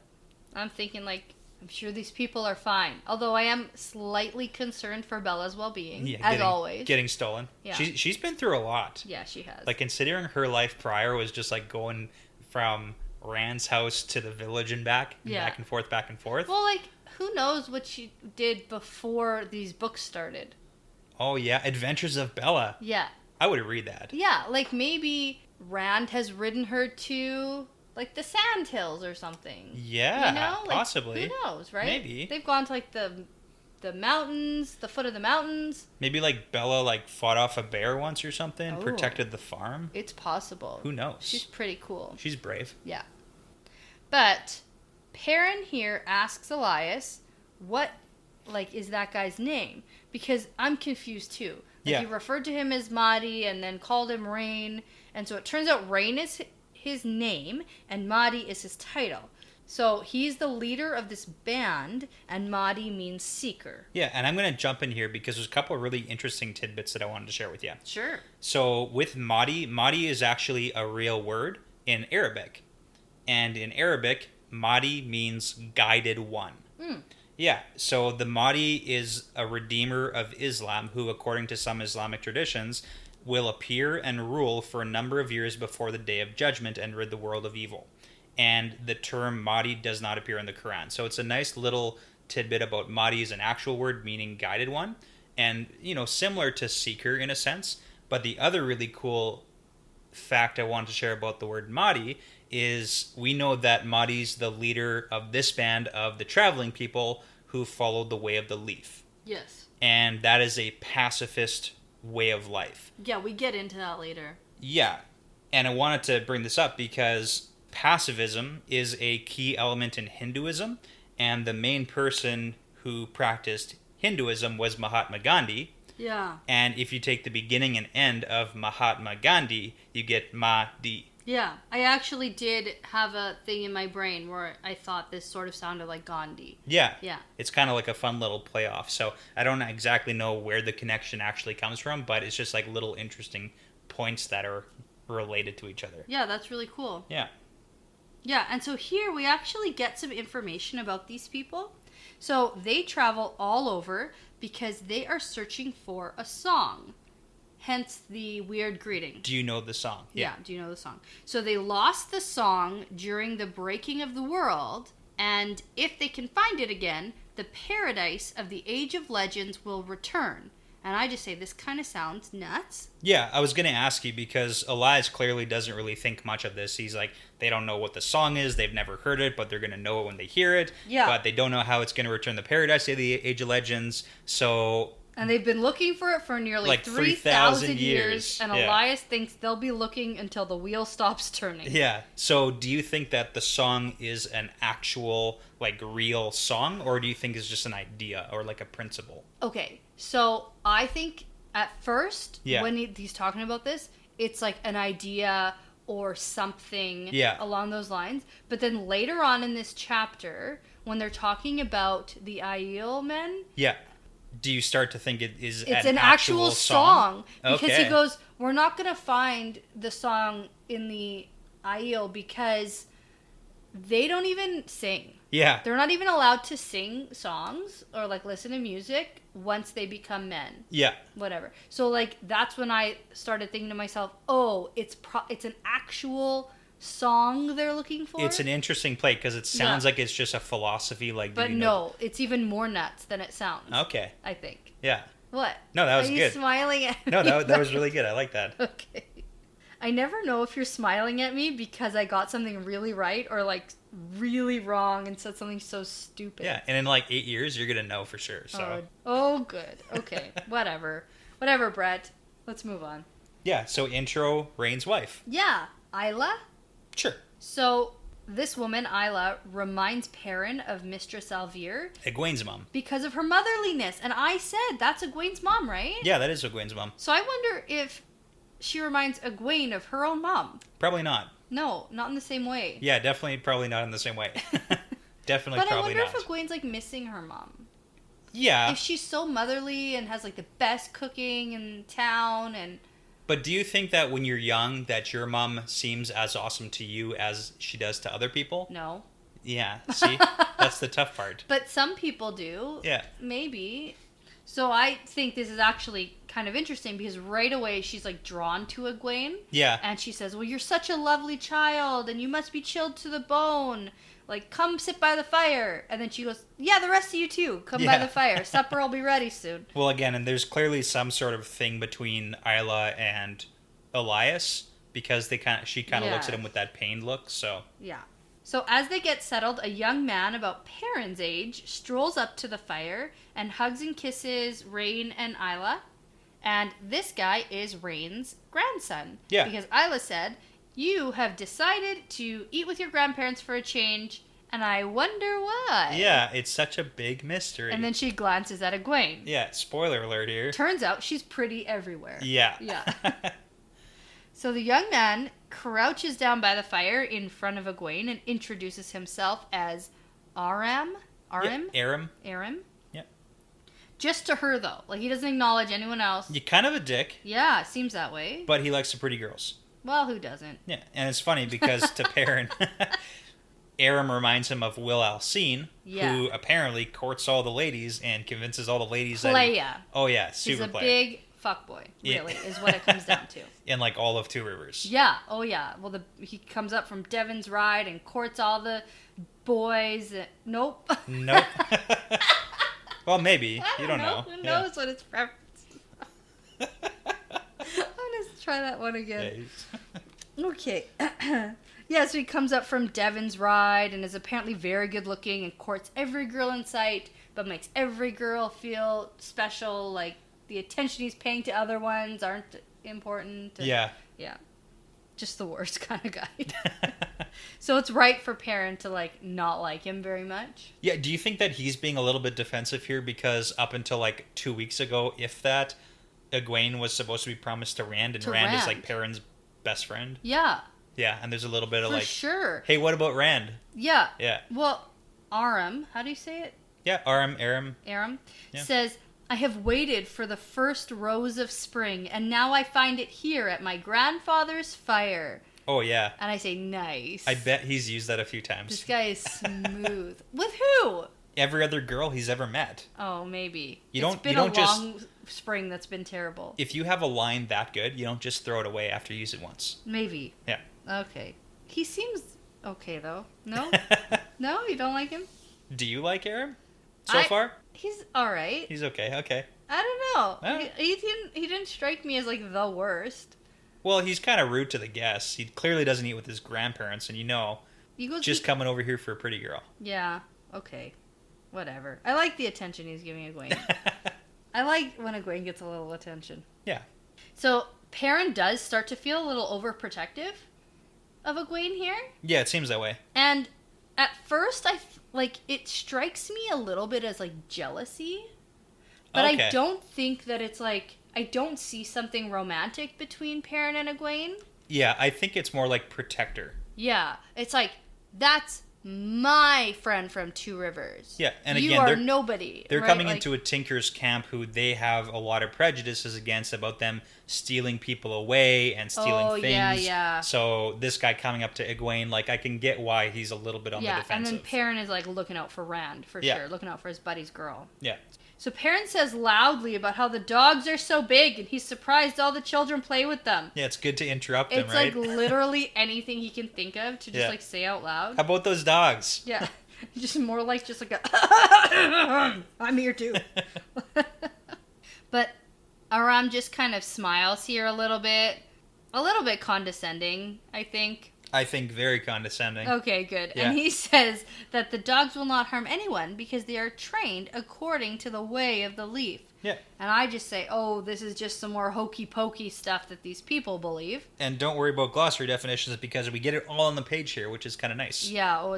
Speaker 1: I'm thinking, like, I'm sure these people are fine. Although I am slightly concerned for Bella's well-being, as always.
Speaker 2: Getting stolen. Yeah. She's been through a lot.
Speaker 1: Yeah, she has.
Speaker 2: Like, considering her life prior was just, like, going from Rand's house to the village and back.
Speaker 1: Yeah.
Speaker 2: Back and forth, back and forth.
Speaker 1: Well, like, who knows what she did before these books started.
Speaker 2: Oh, yeah. Adventures of Bella.
Speaker 1: Yeah.
Speaker 2: I would read that.
Speaker 1: Yeah, like, maybe Rand has ridden her to, like, the Sandhills or something.
Speaker 2: Yeah,
Speaker 1: you know? Like,
Speaker 2: possibly.
Speaker 1: Who knows, right?
Speaker 2: Maybe.
Speaker 1: They've gone to, like, the mountains, the foot of the mountains.
Speaker 2: Maybe, like, Bella, like, fought off a bear once or something,
Speaker 1: Oh.
Speaker 2: protected the farm.
Speaker 1: It's possible.
Speaker 2: Who knows?
Speaker 1: She's pretty cool.
Speaker 2: She's brave.
Speaker 1: Yeah. But Perrin here asks Elias, what, like, is that guy's name? Because I'm confused, too. Like, he referred to him as Mahdi and then called him Rain. And so it turns out Rain is his name and Mahdi is his title. So he's the leader of this band, and Mahdi means seeker.
Speaker 2: Yeah, and I'm going to jump in here because there's a couple of really interesting tidbits that I wanted to share with you.
Speaker 1: Sure.
Speaker 2: So with Mahdi, Mahdi is actually a real word in Arabic. And in Arabic, Mahdi means guided one. Yeah, so the Mahdi is a redeemer of Islam who, according to some Islamic traditions, will appear and rule for a number of years before the Day of Judgment and rid the world of evil. And the term Mahdi does not appear in the Quran. So it's a nice little tidbit about Mahdi is an actual word meaning guided one. And, similar to seeker in a sense. But the other really cool fact I wanted to share about the word Mahdi is we know that Mahdi's the leader of this band of the traveling people who followed the way of the leaf.
Speaker 1: Yes.
Speaker 2: And that is a pacifist way of life.
Speaker 1: Yeah, we get into that later.
Speaker 2: Yeah. And I wanted to bring this up because pacifism is a key element in Hinduism, and the main person who practiced Hinduism was Mahatma Gandhi.
Speaker 1: Yeah.
Speaker 2: And if you take the beginning and end of Mahatma Gandhi, you get Mahdi.
Speaker 1: Yeah. I actually did have a thing in my brain where I thought this sort of sounded like Gandhi.
Speaker 2: Yeah.
Speaker 1: Yeah.
Speaker 2: It's kind of like a fun little playoff. So I don't exactly know where the connection actually comes from, but it's just like little interesting points that are related to each other.
Speaker 1: Yeah, that's really cool.
Speaker 2: Yeah.
Speaker 1: Yeah, and so here we actually get some information about these people. So they travel all over because they are searching for a song. Hence the weird greeting.
Speaker 2: Do you know the song?
Speaker 1: Yeah, do you know the song? So they lost the song during the breaking of the world, and if they can find it again, the paradise of the Age of Legends will return. And I just say, this kind of sounds nuts.
Speaker 2: Yeah, I was going to ask you because Elias clearly doesn't really think much of this. He's like, they don't know what the song is. They've never heard it, but they're going to know it when they hear it.
Speaker 1: Yeah.
Speaker 2: But they don't know how it's going to return the paradise of the Age of Legends. So...
Speaker 1: And they've been looking for it for nearly
Speaker 2: like
Speaker 1: 3,000 years. And
Speaker 2: yeah.
Speaker 1: Elias thinks they'll be looking until the wheel stops turning.
Speaker 2: Yeah. So do you think that the song is an actual, like, real song? Or do you think it's just an idea or, like, a principle?
Speaker 1: Okay. So I think at first,
Speaker 2: Yeah.
Speaker 1: when he's talking about this, it's like an idea or something
Speaker 2: Yeah.
Speaker 1: along those lines. But then later on in this chapter, when they're talking about the Aiel men...
Speaker 2: Yeah. Do you start to think it's
Speaker 1: an actual song? Because
Speaker 2: Okay.
Speaker 1: he goes, we're not going to find the song in the Aiel because they don't even sing.
Speaker 2: Yeah.
Speaker 1: They're not even allowed to sing songs or like listen to music once they become men.
Speaker 2: Yeah.
Speaker 1: Whatever. So like that's when I started thinking to myself, oh, it's an actual song they're looking for.
Speaker 2: It's an interesting play because it sounds like it's just a philosophy. Like,
Speaker 1: but no, it's even more nuts than it sounds.
Speaker 2: Okay.
Speaker 1: I think.
Speaker 2: Yeah.
Speaker 1: What?
Speaker 2: No, that was
Speaker 1: Are you
Speaker 2: good.
Speaker 1: smiling at me?
Speaker 2: No, that was really good. I like that.
Speaker 1: Okay. I never know if you're smiling at me because I got something really right or like really wrong and said something so stupid.
Speaker 2: Yeah, and in like 8 years, you're gonna know for sure. So.
Speaker 1: Oh, good. Okay, whatever. Whatever, Brett. Let's move on.
Speaker 2: Yeah. So intro Rain's wife.
Speaker 1: Yeah, Isla.
Speaker 2: Sure.
Speaker 1: So this woman, Isla, reminds Perrin of Mistress Alvir
Speaker 2: Egwene's mom.
Speaker 1: because of her motherliness, and I said that's Egwene's mom, right?
Speaker 2: Yeah, that is Egwene's mom.
Speaker 1: So I wonder if she reminds Egwene of her own mom.
Speaker 2: Probably not.
Speaker 1: No, not in the same way.
Speaker 2: Yeah, definitely, probably not in the same way. Definitely,
Speaker 1: But
Speaker 2: probably
Speaker 1: I wonder
Speaker 2: not.
Speaker 1: if Egwene's like missing her mom.
Speaker 2: Yeah.
Speaker 1: If she's so motherly and has like the best cooking in town and...
Speaker 2: But do you think that when you're young that your mom seems as awesome to you as she does to other people?
Speaker 1: No.
Speaker 2: Yeah, see? That's the tough part.
Speaker 1: But some people do.
Speaker 2: Yeah.
Speaker 1: Maybe. So I think this is actually kind of interesting because right away she's like drawn to Egwene.
Speaker 2: Yeah.
Speaker 1: And she says, well, you're such a lovely child and you must be chilled to the bone. Like, come sit by the fire. And then she goes, yeah, the rest of you too. Come by the fire. Supper will be ready soon.
Speaker 2: Well, again, and there's clearly some sort of thing between Isla and Elias because she kind of looks at him with that pained look, so...
Speaker 1: Yeah. So as they get settled, a young man about Perrin's age strolls up to the fire and hugs and kisses Rain and Isla. And this guy is Rain's grandson.
Speaker 2: Yeah.
Speaker 1: Because Isla said, you have decided to eat with your grandparents for a change, and I wonder why.
Speaker 2: Yeah, it's such a big mystery.
Speaker 1: And then she glances at Egwene.
Speaker 2: Yeah, spoiler alert here.
Speaker 1: Turns out she's pretty everywhere.
Speaker 2: Yeah.
Speaker 1: Yeah. So the young man crouches down by the fire in front of Egwene and introduces himself as Aram? Arim?
Speaker 2: Yeah, Aram.
Speaker 1: Aram?
Speaker 2: Yeah.
Speaker 1: Just to her, though. Like, he doesn't acknowledge anyone else.
Speaker 2: You're kind of a dick.
Speaker 1: Yeah, it seems that way.
Speaker 2: But he likes the pretty girls.
Speaker 1: Well, who doesn't?
Speaker 2: Yeah, and it's funny because to Perrin, Aram reminds him of Will Alcine, who apparently courts all the ladies and convinces all the ladies
Speaker 1: Playa.
Speaker 2: Oh, yeah, super
Speaker 1: He's a
Speaker 2: playa.
Speaker 1: big fuckboy, really, is what it comes down to.
Speaker 2: In, like, all of Two Rivers.
Speaker 1: Yeah, oh yeah. Well, he comes up from Devon's Ride and courts all the boys. Nope.
Speaker 2: Nope. Well, maybe. You don't know.
Speaker 1: Who knows what its preferences are? I'm going to try that one again. Okay. Yeah, so he comes up from Devon's ride and is apparently very good looking and courts every girl in sight, but makes every girl feel special, like the attention he's paying to other ones aren't important. And,
Speaker 2: yeah.
Speaker 1: Yeah. Just the worst kind of guy. So it's right for Perrin to, like, not like him very much.
Speaker 2: Yeah, do you think that he's being a little bit defensive here because up until, like, 2 weeks ago, if that, Egwene was supposed to be promised to Rand, and Rand is, like, Perrin's best friend?
Speaker 1: Yeah.
Speaker 2: Yeah, and there's a little bit of,
Speaker 1: for
Speaker 2: like...
Speaker 1: sure.
Speaker 2: Hey, what about Rand?
Speaker 1: Yeah.
Speaker 2: Yeah.
Speaker 1: Well, Aram, how do you say it?
Speaker 2: Yeah, Aram.
Speaker 1: Aram
Speaker 2: yeah.
Speaker 1: says, I have waited for the first rose of spring, and now I find it here at my grandfather's fire.
Speaker 2: Oh, yeah.
Speaker 1: And I say, nice.
Speaker 2: I bet he's used that a few times.
Speaker 1: This guy is smooth. With who?
Speaker 2: Every other girl he's ever met.
Speaker 1: Oh, maybe.
Speaker 2: It's
Speaker 1: been a long spring that's been terrible.
Speaker 2: If you have a line that good, you don't just throw it away after you use it once.
Speaker 1: Maybe.
Speaker 2: Yeah.
Speaker 1: Okay. He seems okay, though. No? No? You don't like him?
Speaker 2: Do you like Aram so far?
Speaker 1: He's alright.
Speaker 2: He's okay, okay.
Speaker 1: I don't know.
Speaker 2: Oh.
Speaker 1: He didn't strike me as, like, the worst.
Speaker 2: Well, he's kind of rude to the guests. He clearly doesn't eat with his grandparents, and just coming over here for a pretty girl.
Speaker 1: Yeah, okay. Whatever. I like the attention he's giving Egwene. I like when Egwene gets a little attention.
Speaker 2: Yeah.
Speaker 1: So, Perrin does start to feel a little overprotective of Egwene here.
Speaker 2: Yeah, it seems that way.
Speaker 1: And at first, it strikes me a little bit as, like, jealousy. But okay. I don't think that it's, like... I don't see something romantic between Perrin and Egwene.
Speaker 2: Yeah, I think it's more like protector.
Speaker 1: Yeah. It's like, that's my friend from Two Rivers.
Speaker 2: Yeah, and
Speaker 1: you
Speaker 2: again,
Speaker 1: are nobody.
Speaker 2: They're coming into a tinker's camp who they have a lot of prejudices against about them stealing people away and stealing things.
Speaker 1: Yeah.
Speaker 2: So this guy coming up to Egwene, like, I can get why he's a little bit on the defensive.
Speaker 1: Yeah, and then Perrin is, like, looking out for Rand, for sure. Looking out for his buddy's girl.
Speaker 2: Yeah.
Speaker 1: So Perrin says loudly about how the dogs are so big and he's surprised all the children play with them.
Speaker 2: Yeah, it's good to interrupt them, right?
Speaker 1: It's like literally anything he can think of to just like say out loud.
Speaker 2: How about those dogs?
Speaker 1: Yeah. Just more like just like a I'm here too. But Aram just kind of smiles here a little bit condescending, I think.
Speaker 2: I think very condescending.
Speaker 1: Okay, good.
Speaker 2: Yeah.
Speaker 1: And he says that the dogs will not harm anyone because they are trained according to the way of the leaf.
Speaker 2: Yeah.
Speaker 1: And I just say, oh, this is just some more hokey-pokey stuff that these people believe.
Speaker 2: And don't worry about glossary definitions because we get it all on the page here, which is kind of nice.
Speaker 1: Yeah,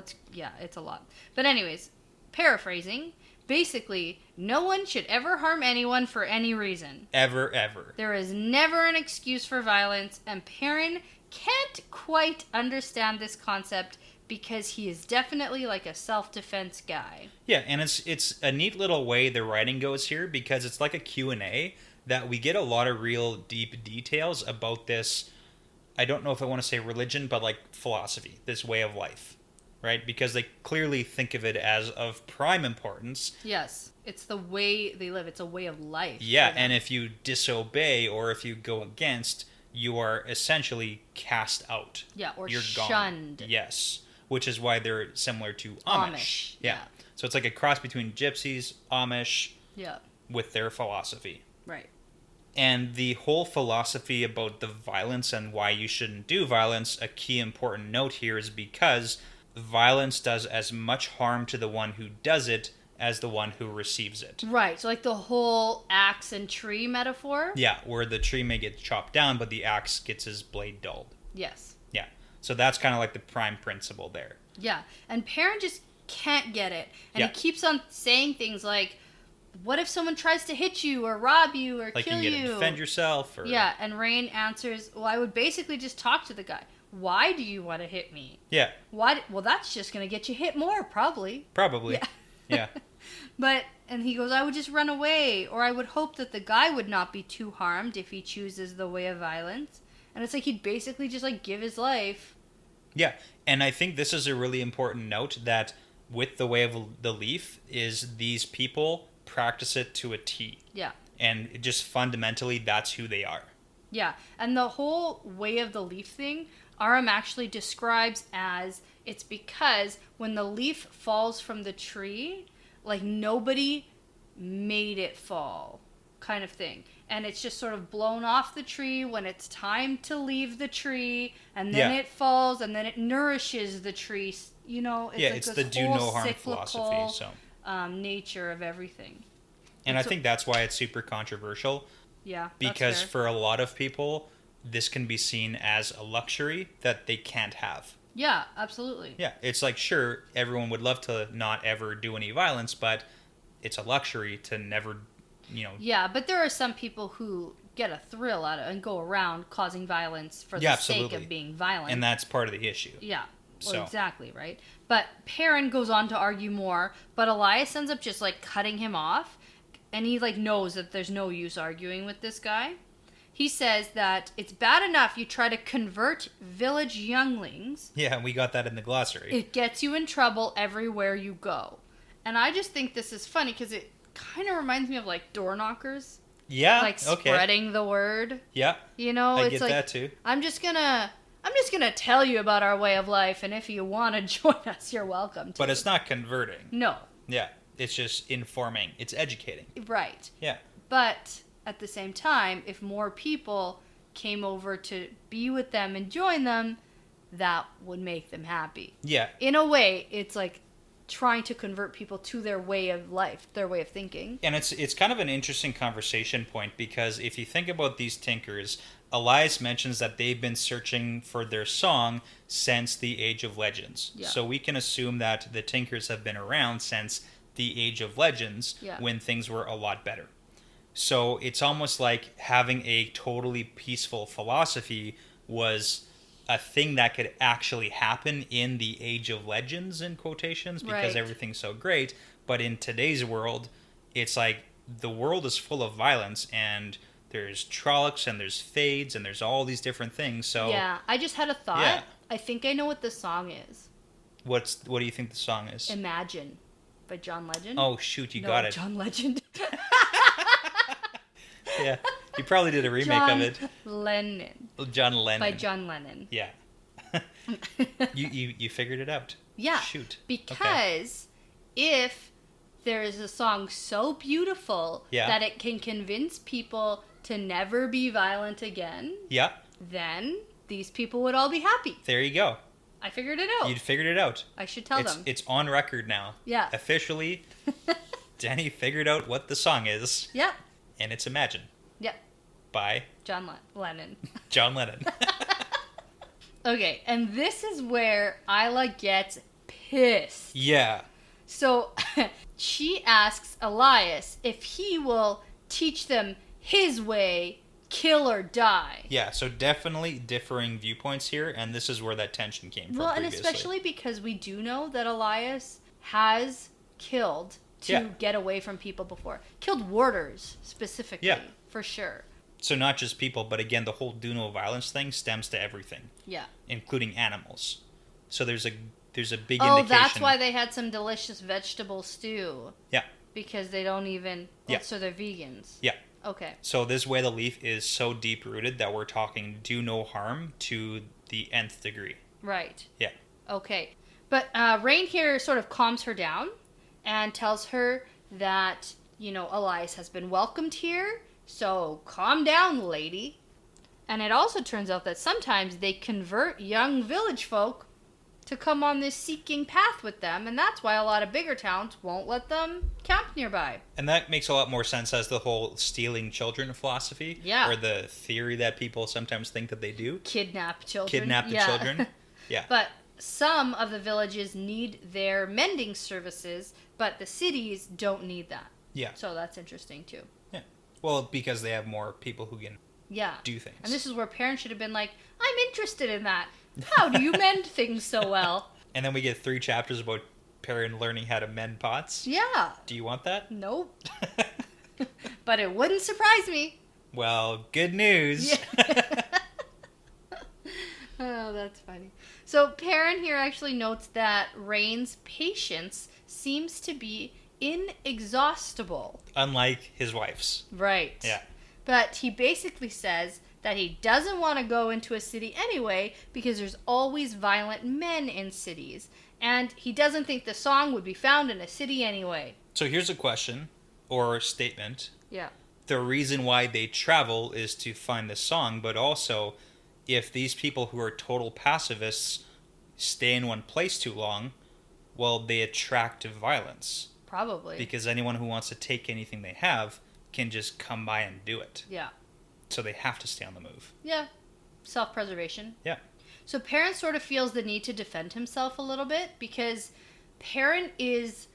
Speaker 1: it's a lot. But anyways, paraphrasing, basically, no one should ever harm anyone for any reason.
Speaker 2: Ever, ever.
Speaker 1: There is never an excuse for violence, and Perrin can't quite understand this concept because he is definitely like a self-defense guy.
Speaker 2: Yeah, and it's a neat little way the writing goes here because it's like a Q&A that we get a lot of real deep details about this. I don't know if I want to say religion, but like philosophy, this way of life, right? Because they clearly think of it as of prime importance.
Speaker 1: Yes, it's the way they live. It's a way of life.
Speaker 2: Yeah, and if you disobey or if you go against, you are essentially cast out.
Speaker 1: Yeah, or
Speaker 2: you're
Speaker 1: shunned.
Speaker 2: Gone. Yes, which is why they're similar to Amish. Yeah. So it's like a cross between Gypsies, Amish, with their philosophy.
Speaker 1: Right.
Speaker 2: And the whole philosophy about the violence and why you shouldn't do violence, a key important note here is because violence does as much harm to the one who does it as the one who receives it.
Speaker 1: Right, so like the whole axe and tree metaphor?
Speaker 2: Yeah, where the tree may get chopped down, but the axe gets his blade dulled.
Speaker 1: Yes.
Speaker 2: Yeah, so that's kind of like the prime principle there.
Speaker 1: Yeah, and Perrin just can't get it. And he keeps on saying things like, what if someone tries to hit you or rob you or kill you?
Speaker 2: Like you can defend yourself. Or...
Speaker 1: Yeah, and Rain answers, well, I would basically just talk to the guy. Why do you want to hit me?
Speaker 2: Yeah.
Speaker 1: Why? Well, that's just going to get you hit more, probably.
Speaker 2: Probably. Yeah.
Speaker 1: And he goes, I would just run away, or I would hope that the guy would not be too harmed if he chooses the way of violence. And it's like he'd basically just like give his life.
Speaker 2: Yeah, and I think this is a really important note that with the way of the leaf is these people practice it to a T.
Speaker 1: Yeah.
Speaker 2: And just fundamentally, that's who they are.
Speaker 1: Yeah, and the whole way of the leaf thing, Aram actually describes as it's because when the leaf falls from the tree, like nobody made it fall, kind of thing. And it's just sort of blown off the tree when it's time to leave the tree, and then it falls, and then it nourishes the tree. You know, it's like
Speaker 2: it's
Speaker 1: this
Speaker 2: the do
Speaker 1: whole
Speaker 2: no harm
Speaker 1: cyclical,
Speaker 2: philosophy. So
Speaker 1: nature of everything.
Speaker 2: And I think that's why it's super controversial.
Speaker 1: Yeah,
Speaker 2: because for a lot of people, this can be seen as a luxury that they can't have.
Speaker 1: Yeah, absolutely.
Speaker 2: Yeah, it's like, sure, everyone would love to not ever do any violence, but it's a luxury to never,
Speaker 1: Yeah, but there are some people who get a thrill out of it and go around causing violence for the sake of being violent.
Speaker 2: And that's part of the issue.
Speaker 1: Yeah, well, exactly, right? But Perrin goes on to argue more, but Elias ends up just, like, cutting him off, and he, like, knows that there's no use arguing with this guy. He says that it's bad enough you try to convert village younglings.
Speaker 2: Yeah, we got that in the glossary.
Speaker 1: It gets you in trouble everywhere you go. And I just think this is funny because it kind of reminds me of, like, door knockers.
Speaker 2: Yeah,
Speaker 1: like spreading the word.
Speaker 2: Yeah,
Speaker 1: you know,
Speaker 2: I
Speaker 1: it's
Speaker 2: get
Speaker 1: like,
Speaker 2: that too.
Speaker 1: I'm just gonna tell you about our way of life, and if you want to join us, you're welcome to.
Speaker 2: But it's not converting.
Speaker 1: No.
Speaker 2: Yeah, it's just informing. It's educating.
Speaker 1: Right.
Speaker 2: Yeah.
Speaker 1: But at the same time, if more people came over to be with them and join them, that would make them happy.
Speaker 2: Yeah.
Speaker 1: In a way, it's like trying to convert people to their way of life, their way of thinking.
Speaker 2: And it's kind of an interesting conversation point, because if you think about these Tinkers, Elias mentions that they've been searching for their song since the Age of Legends. Yeah. So we can assume that the Tinkers have been around since the Age of Legends, when things were a lot better. So it's almost like having a totally peaceful philosophy was a thing that could actually happen in the Age of Legends, in quotations, because everything's so great. But in today's world, it's like the world is full of violence, and there's Trollocs, and there's Fades, and there's all these different things. So
Speaker 1: yeah, I just had a thought. Yeah. I think I know what the song is.
Speaker 2: What do you think the song is?
Speaker 1: Imagine, by John Legend.
Speaker 2: Oh, shoot, you got it.
Speaker 1: John Legend.
Speaker 2: Yeah, you probably did a remake of it.
Speaker 1: Lennon.
Speaker 2: John Lennon.
Speaker 1: By John Lennon.
Speaker 2: Yeah. you figured it out.
Speaker 1: Yeah.
Speaker 2: Shoot.
Speaker 1: Because if there is a song so beautiful that it can convince people to never be violent again, then these people would all be happy.
Speaker 2: There you go.
Speaker 1: I figured it out.
Speaker 2: You figured it out.
Speaker 1: I should tell them.
Speaker 2: It's on record now.
Speaker 1: Yeah.
Speaker 2: Officially, Dani figured out what the song is.
Speaker 1: Yeah.
Speaker 2: And it's Imagine.
Speaker 1: Yeah.
Speaker 2: By
Speaker 1: John Lennon.
Speaker 2: John Lennon.
Speaker 1: Okay, and this is where Isla gets pissed.
Speaker 2: Yeah.
Speaker 1: So she asks Elias if he will teach them his way, kill or die.
Speaker 2: Yeah, so definitely differing viewpoints here, and this is where that tension came from.
Speaker 1: Well, and especially because we do know that Elias has killed to get away from people before. Killed warders, specifically, for sure.
Speaker 2: So not just people, but again, the whole do no violence thing stems to everything. Yeah. Including animals. So there's a big indication. Oh,
Speaker 1: that's why they had some delicious vegetable stew.
Speaker 2: Yeah.
Speaker 1: Because they don't even... So they're vegans.
Speaker 2: Yeah.
Speaker 1: Okay.
Speaker 2: So this way the leaf is so deep-rooted that we're talking do no harm to the nth degree.
Speaker 1: Right.
Speaker 2: Yeah.
Speaker 1: Okay. But Rain here sort of calms her down and tells her that, Elias has been welcomed here, so calm down, lady. And it also turns out that sometimes they convert young village folk to come on this seeking path with them, and that's why a lot of bigger towns won't let them camp nearby.
Speaker 2: And that makes a lot more sense as the whole stealing children philosophy. Yeah. Or the theory that people sometimes think that they do.
Speaker 1: Kidnap children.
Speaker 2: Kidnap the children. Yeah.
Speaker 1: But some of the villages need their mending services, but the cities don't need that. Yeah. So that's interesting, too.
Speaker 2: Yeah. Well, because they have more people who can do things.
Speaker 1: And this is where parents should have been like, I'm interested in that. How do you mend things so well?
Speaker 2: And then we get 3 chapters about Perrin learning how to mend pots.
Speaker 1: Yeah.
Speaker 2: Do you want that?
Speaker 1: Nope. But it wouldn't surprise me.
Speaker 2: Well, good news. Yeah.
Speaker 1: Oh, that's funny. So Perrin here actually notes that Rain's patience seems to be inexhaustible.
Speaker 2: Unlike his wife's.
Speaker 1: Right.
Speaker 2: Yeah.
Speaker 1: But he basically says that he doesn't want to go into a city anyway because there's always violent men in cities. And he doesn't think the song would be found in a city anyway.
Speaker 2: So here's a question. or statement.
Speaker 1: Yeah.
Speaker 2: The reason why they travel is to find the song, but also if these people who are total pacifists stay in one place too long, well, they attract violence.
Speaker 1: Probably.
Speaker 2: Because anyone who wants to take anything they have can just come by and do it.
Speaker 1: Yeah.
Speaker 2: So they have to stay on the move.
Speaker 1: Yeah. Self-preservation.
Speaker 2: Yeah.
Speaker 1: So Perrin sort of feels the need to defend himself a little bit because Perrin is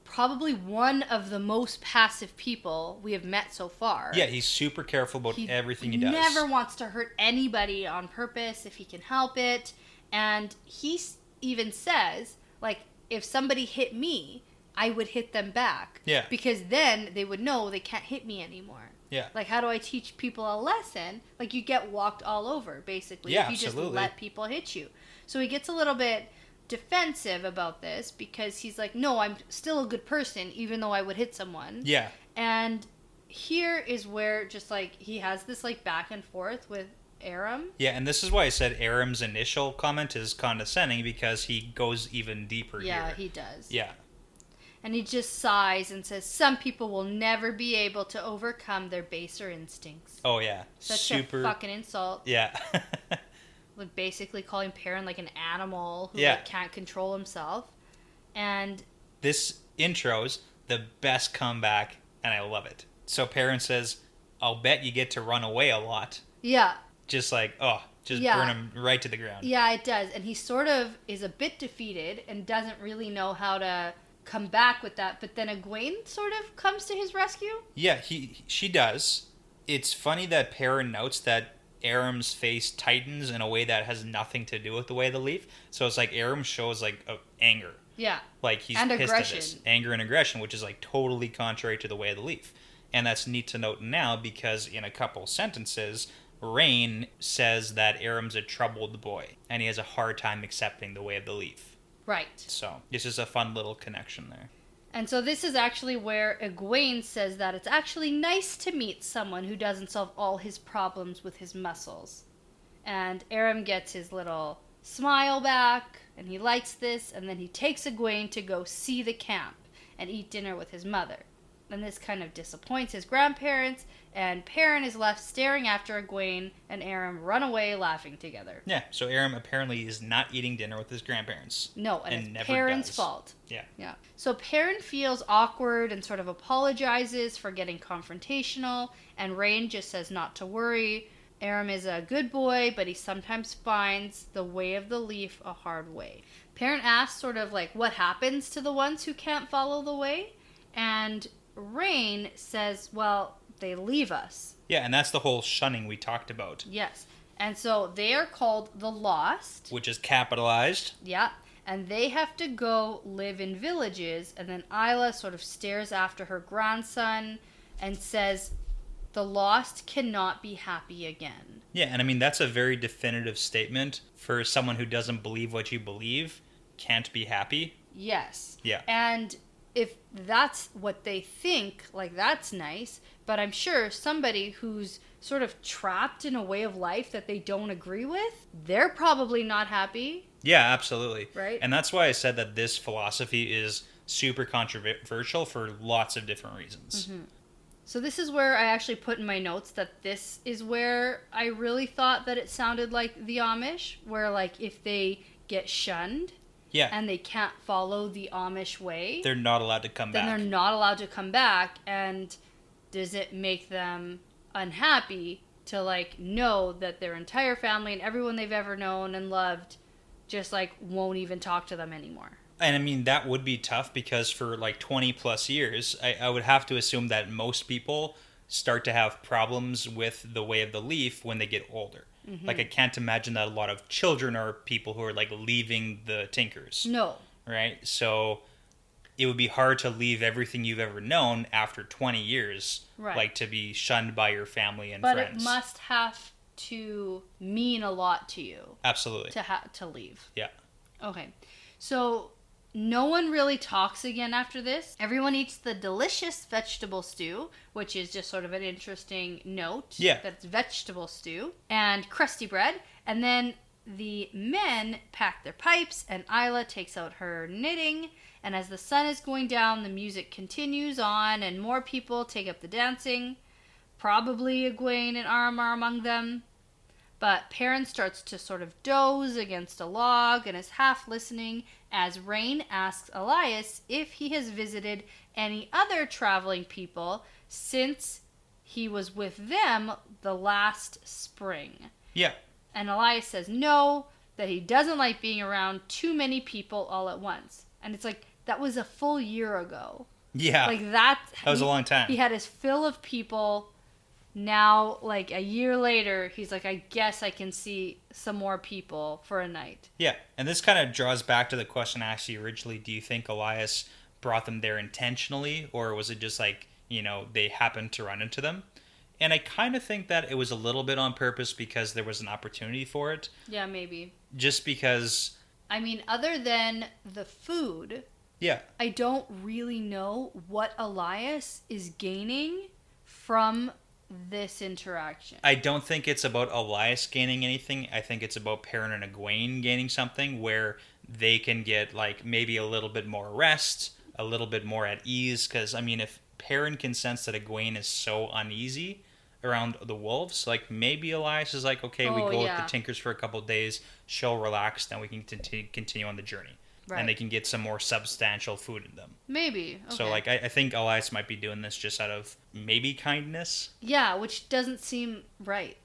Speaker 1: probably one of the most passive people we have met so far.
Speaker 2: Yeah, he's super careful about everything he does.
Speaker 1: He never wants to hurt anybody on purpose if he can help it. And he even says, like, if somebody hit me, I would hit them back.
Speaker 2: Yeah.
Speaker 1: Because then they would know they can't hit me anymore.
Speaker 2: Yeah.
Speaker 1: Like, how do I teach people a lesson? Like, you get walked all over, basically.
Speaker 2: Yeah,
Speaker 1: if you
Speaker 2: absolutely.
Speaker 1: just let people hit you. So he gets a little bit defensive about this because he's like, no, I'm still a good person, even though I would hit someone.
Speaker 2: Yeah.
Speaker 1: And here is where just, like, he has this, like, back and forth with Aram.
Speaker 2: Yeah, and this is why I said Aram's initial comment is condescending, because he goes even deeper here.
Speaker 1: Yeah, he does.
Speaker 2: Yeah.
Speaker 1: And he just sighs and says, some people will never be able to overcome their baser instincts.
Speaker 2: Oh, yeah.
Speaker 1: Such a fucking insult.
Speaker 2: Yeah.
Speaker 1: Like, basically calling Perrin like an animal who
Speaker 2: Yeah.
Speaker 1: like, can't control himself. And
Speaker 2: this intro's the best comeback, and I love it. So Perrin says, I'll bet you get to run away a lot.
Speaker 1: yeah.
Speaker 2: Just like, burn him right to the ground.
Speaker 1: Yeah, it does. And he sort of is a bit defeated and doesn't really know how to come back with that. But then Egwene sort of comes to his rescue.
Speaker 2: Yeah, she does. It's funny that Perrin notes that Aram's face tightens in a way that has nothing to do with the way of the leaf. So it's like Aram shows like anger.
Speaker 1: Yeah.
Speaker 2: Like he's
Speaker 1: and
Speaker 2: pissed
Speaker 1: aggression.
Speaker 2: at this. Anger and aggression, which is like totally contrary to the way of the leaf. And that's neat to note now, because in a couple sentences, Rain says that Aram's a troubled boy and he has a hard time accepting the way of the leaf.
Speaker 1: Right.
Speaker 2: So this is a fun little connection there.
Speaker 1: And so this is actually where Egwene says that it's actually nice to meet someone who doesn't solve all his problems with his muscles. And Aram gets his little smile back, and he likes this, and then he takes Egwene to go see the camp and eat dinner with his mother. And this kind of disappoints his grandparents, and Perrin is left staring after Egwene and Aram run away laughing together.
Speaker 2: Yeah, so Aram apparently is not eating dinner with his grandparents.
Speaker 1: No, and it's
Speaker 2: never
Speaker 1: Perrin's
Speaker 2: does.
Speaker 1: fault.
Speaker 2: Yeah.
Speaker 1: Yeah. So Perrin feels awkward and sort of apologizes for getting confrontational, and Rain just says not to worry. Aram is a good boy, but he sometimes finds the way of the leaf a hard way. Perrin asks sort of like what happens to the ones who can't follow the way, and Rain says, well, they leave us.
Speaker 2: Yeah, and that's the whole shunning we talked about.
Speaker 1: Yes. And so they are called the Lost.
Speaker 2: Which is capitalized.
Speaker 1: Yeah. And they have to go live in villages. And then Isla sort of stares after her grandson and says, the Lost cannot be happy again.
Speaker 2: Yeah, and I mean, that's a very definitive statement for someone who doesn't believe what you believe, can't be happy.
Speaker 1: Yes.
Speaker 2: Yeah.
Speaker 1: And if that's what they think, like, that's nice. But I'm sure somebody who's sort of trapped in a way of life that they don't agree with, they're probably not happy.
Speaker 2: Yeah, absolutely.
Speaker 1: Right.
Speaker 2: And that's why I said that this philosophy is super controversial for lots of different reasons.
Speaker 1: Mm-hmm. So this is where I actually put in my notes that this is where I really thought that it sounded like the Amish, where, like, if they get shunned,
Speaker 2: yeah,
Speaker 1: and they can't follow the Amish way,
Speaker 2: they're not allowed to come back.
Speaker 1: Then they're not allowed to come back. And does it make them unhappy to, like, know that their entire family and everyone they've ever known and loved just, like, won't even talk to them anymore?
Speaker 2: And I mean, that would be tough, because for like 20 plus years, I would have to assume that most people start to have problems with the way of the leaf when they get older. Mm-hmm. Like, I can't imagine that a lot of children are people who are like leaving the Tinkers.
Speaker 1: No.
Speaker 2: Right? So it would be hard to leave everything you've ever known after 20 years.
Speaker 1: Right.
Speaker 2: Like, to be shunned by your family and
Speaker 1: but
Speaker 2: friends.
Speaker 1: But it must have to mean a lot to you.
Speaker 2: Absolutely.
Speaker 1: To leave.
Speaker 2: Yeah.
Speaker 1: Okay. So no one really talks again after this. Everyone eats the delicious vegetable stew, which is just sort of an interesting note.
Speaker 2: Yeah.
Speaker 1: That it's vegetable stew. And crusty bread. And then the men pack their pipes, and Isla takes out her knitting, And as the sun is going down, the music continues on, and more people take up the dancing. Probably Egwene and Aramar among them. But Perrin starts to sort of doze against a log and is half listening as Rain asks Elias if he has visited any other traveling people since he was with them the last spring.
Speaker 2: Yeah.
Speaker 1: And Elias says no, that he doesn't like being around too many people all at once. And it's like, that was a full year ago.
Speaker 2: Yeah.
Speaker 1: Like that
Speaker 2: was a long time.
Speaker 1: He had his fill of people. Now, like a year later, he's like, I guess I can see some more people for a night.
Speaker 2: Yeah, and this kind of draws back to the question I asked you originally. Do you think Elias brought them there intentionally, or was it just like, they happened to run into them? And I kind of think that it was a little bit on purpose because there was an opportunity for it.
Speaker 1: Yeah, maybe.
Speaker 2: Just because...
Speaker 1: I mean, other than the food...
Speaker 2: Yeah.
Speaker 1: I don't really know what Elias is gaining from this interaction.
Speaker 2: I don't think it's about Elias gaining anything. I think it's about Perrin and Egwene gaining something where they can get like maybe a little bit more rest, a little bit more at ease. Because, I mean, if Perrin can sense that Egwene is so uneasy around the wolves, like maybe Elias is like, okay, we go with the Tinkers for a couple of days, she'll relax, then we can continue on the journey. Right. And they can get some more substantial food in them.
Speaker 1: Maybe. Okay.
Speaker 2: So, like, I think Elias might be doing this just out of maybe kindness.
Speaker 1: Yeah, which doesn't seem right.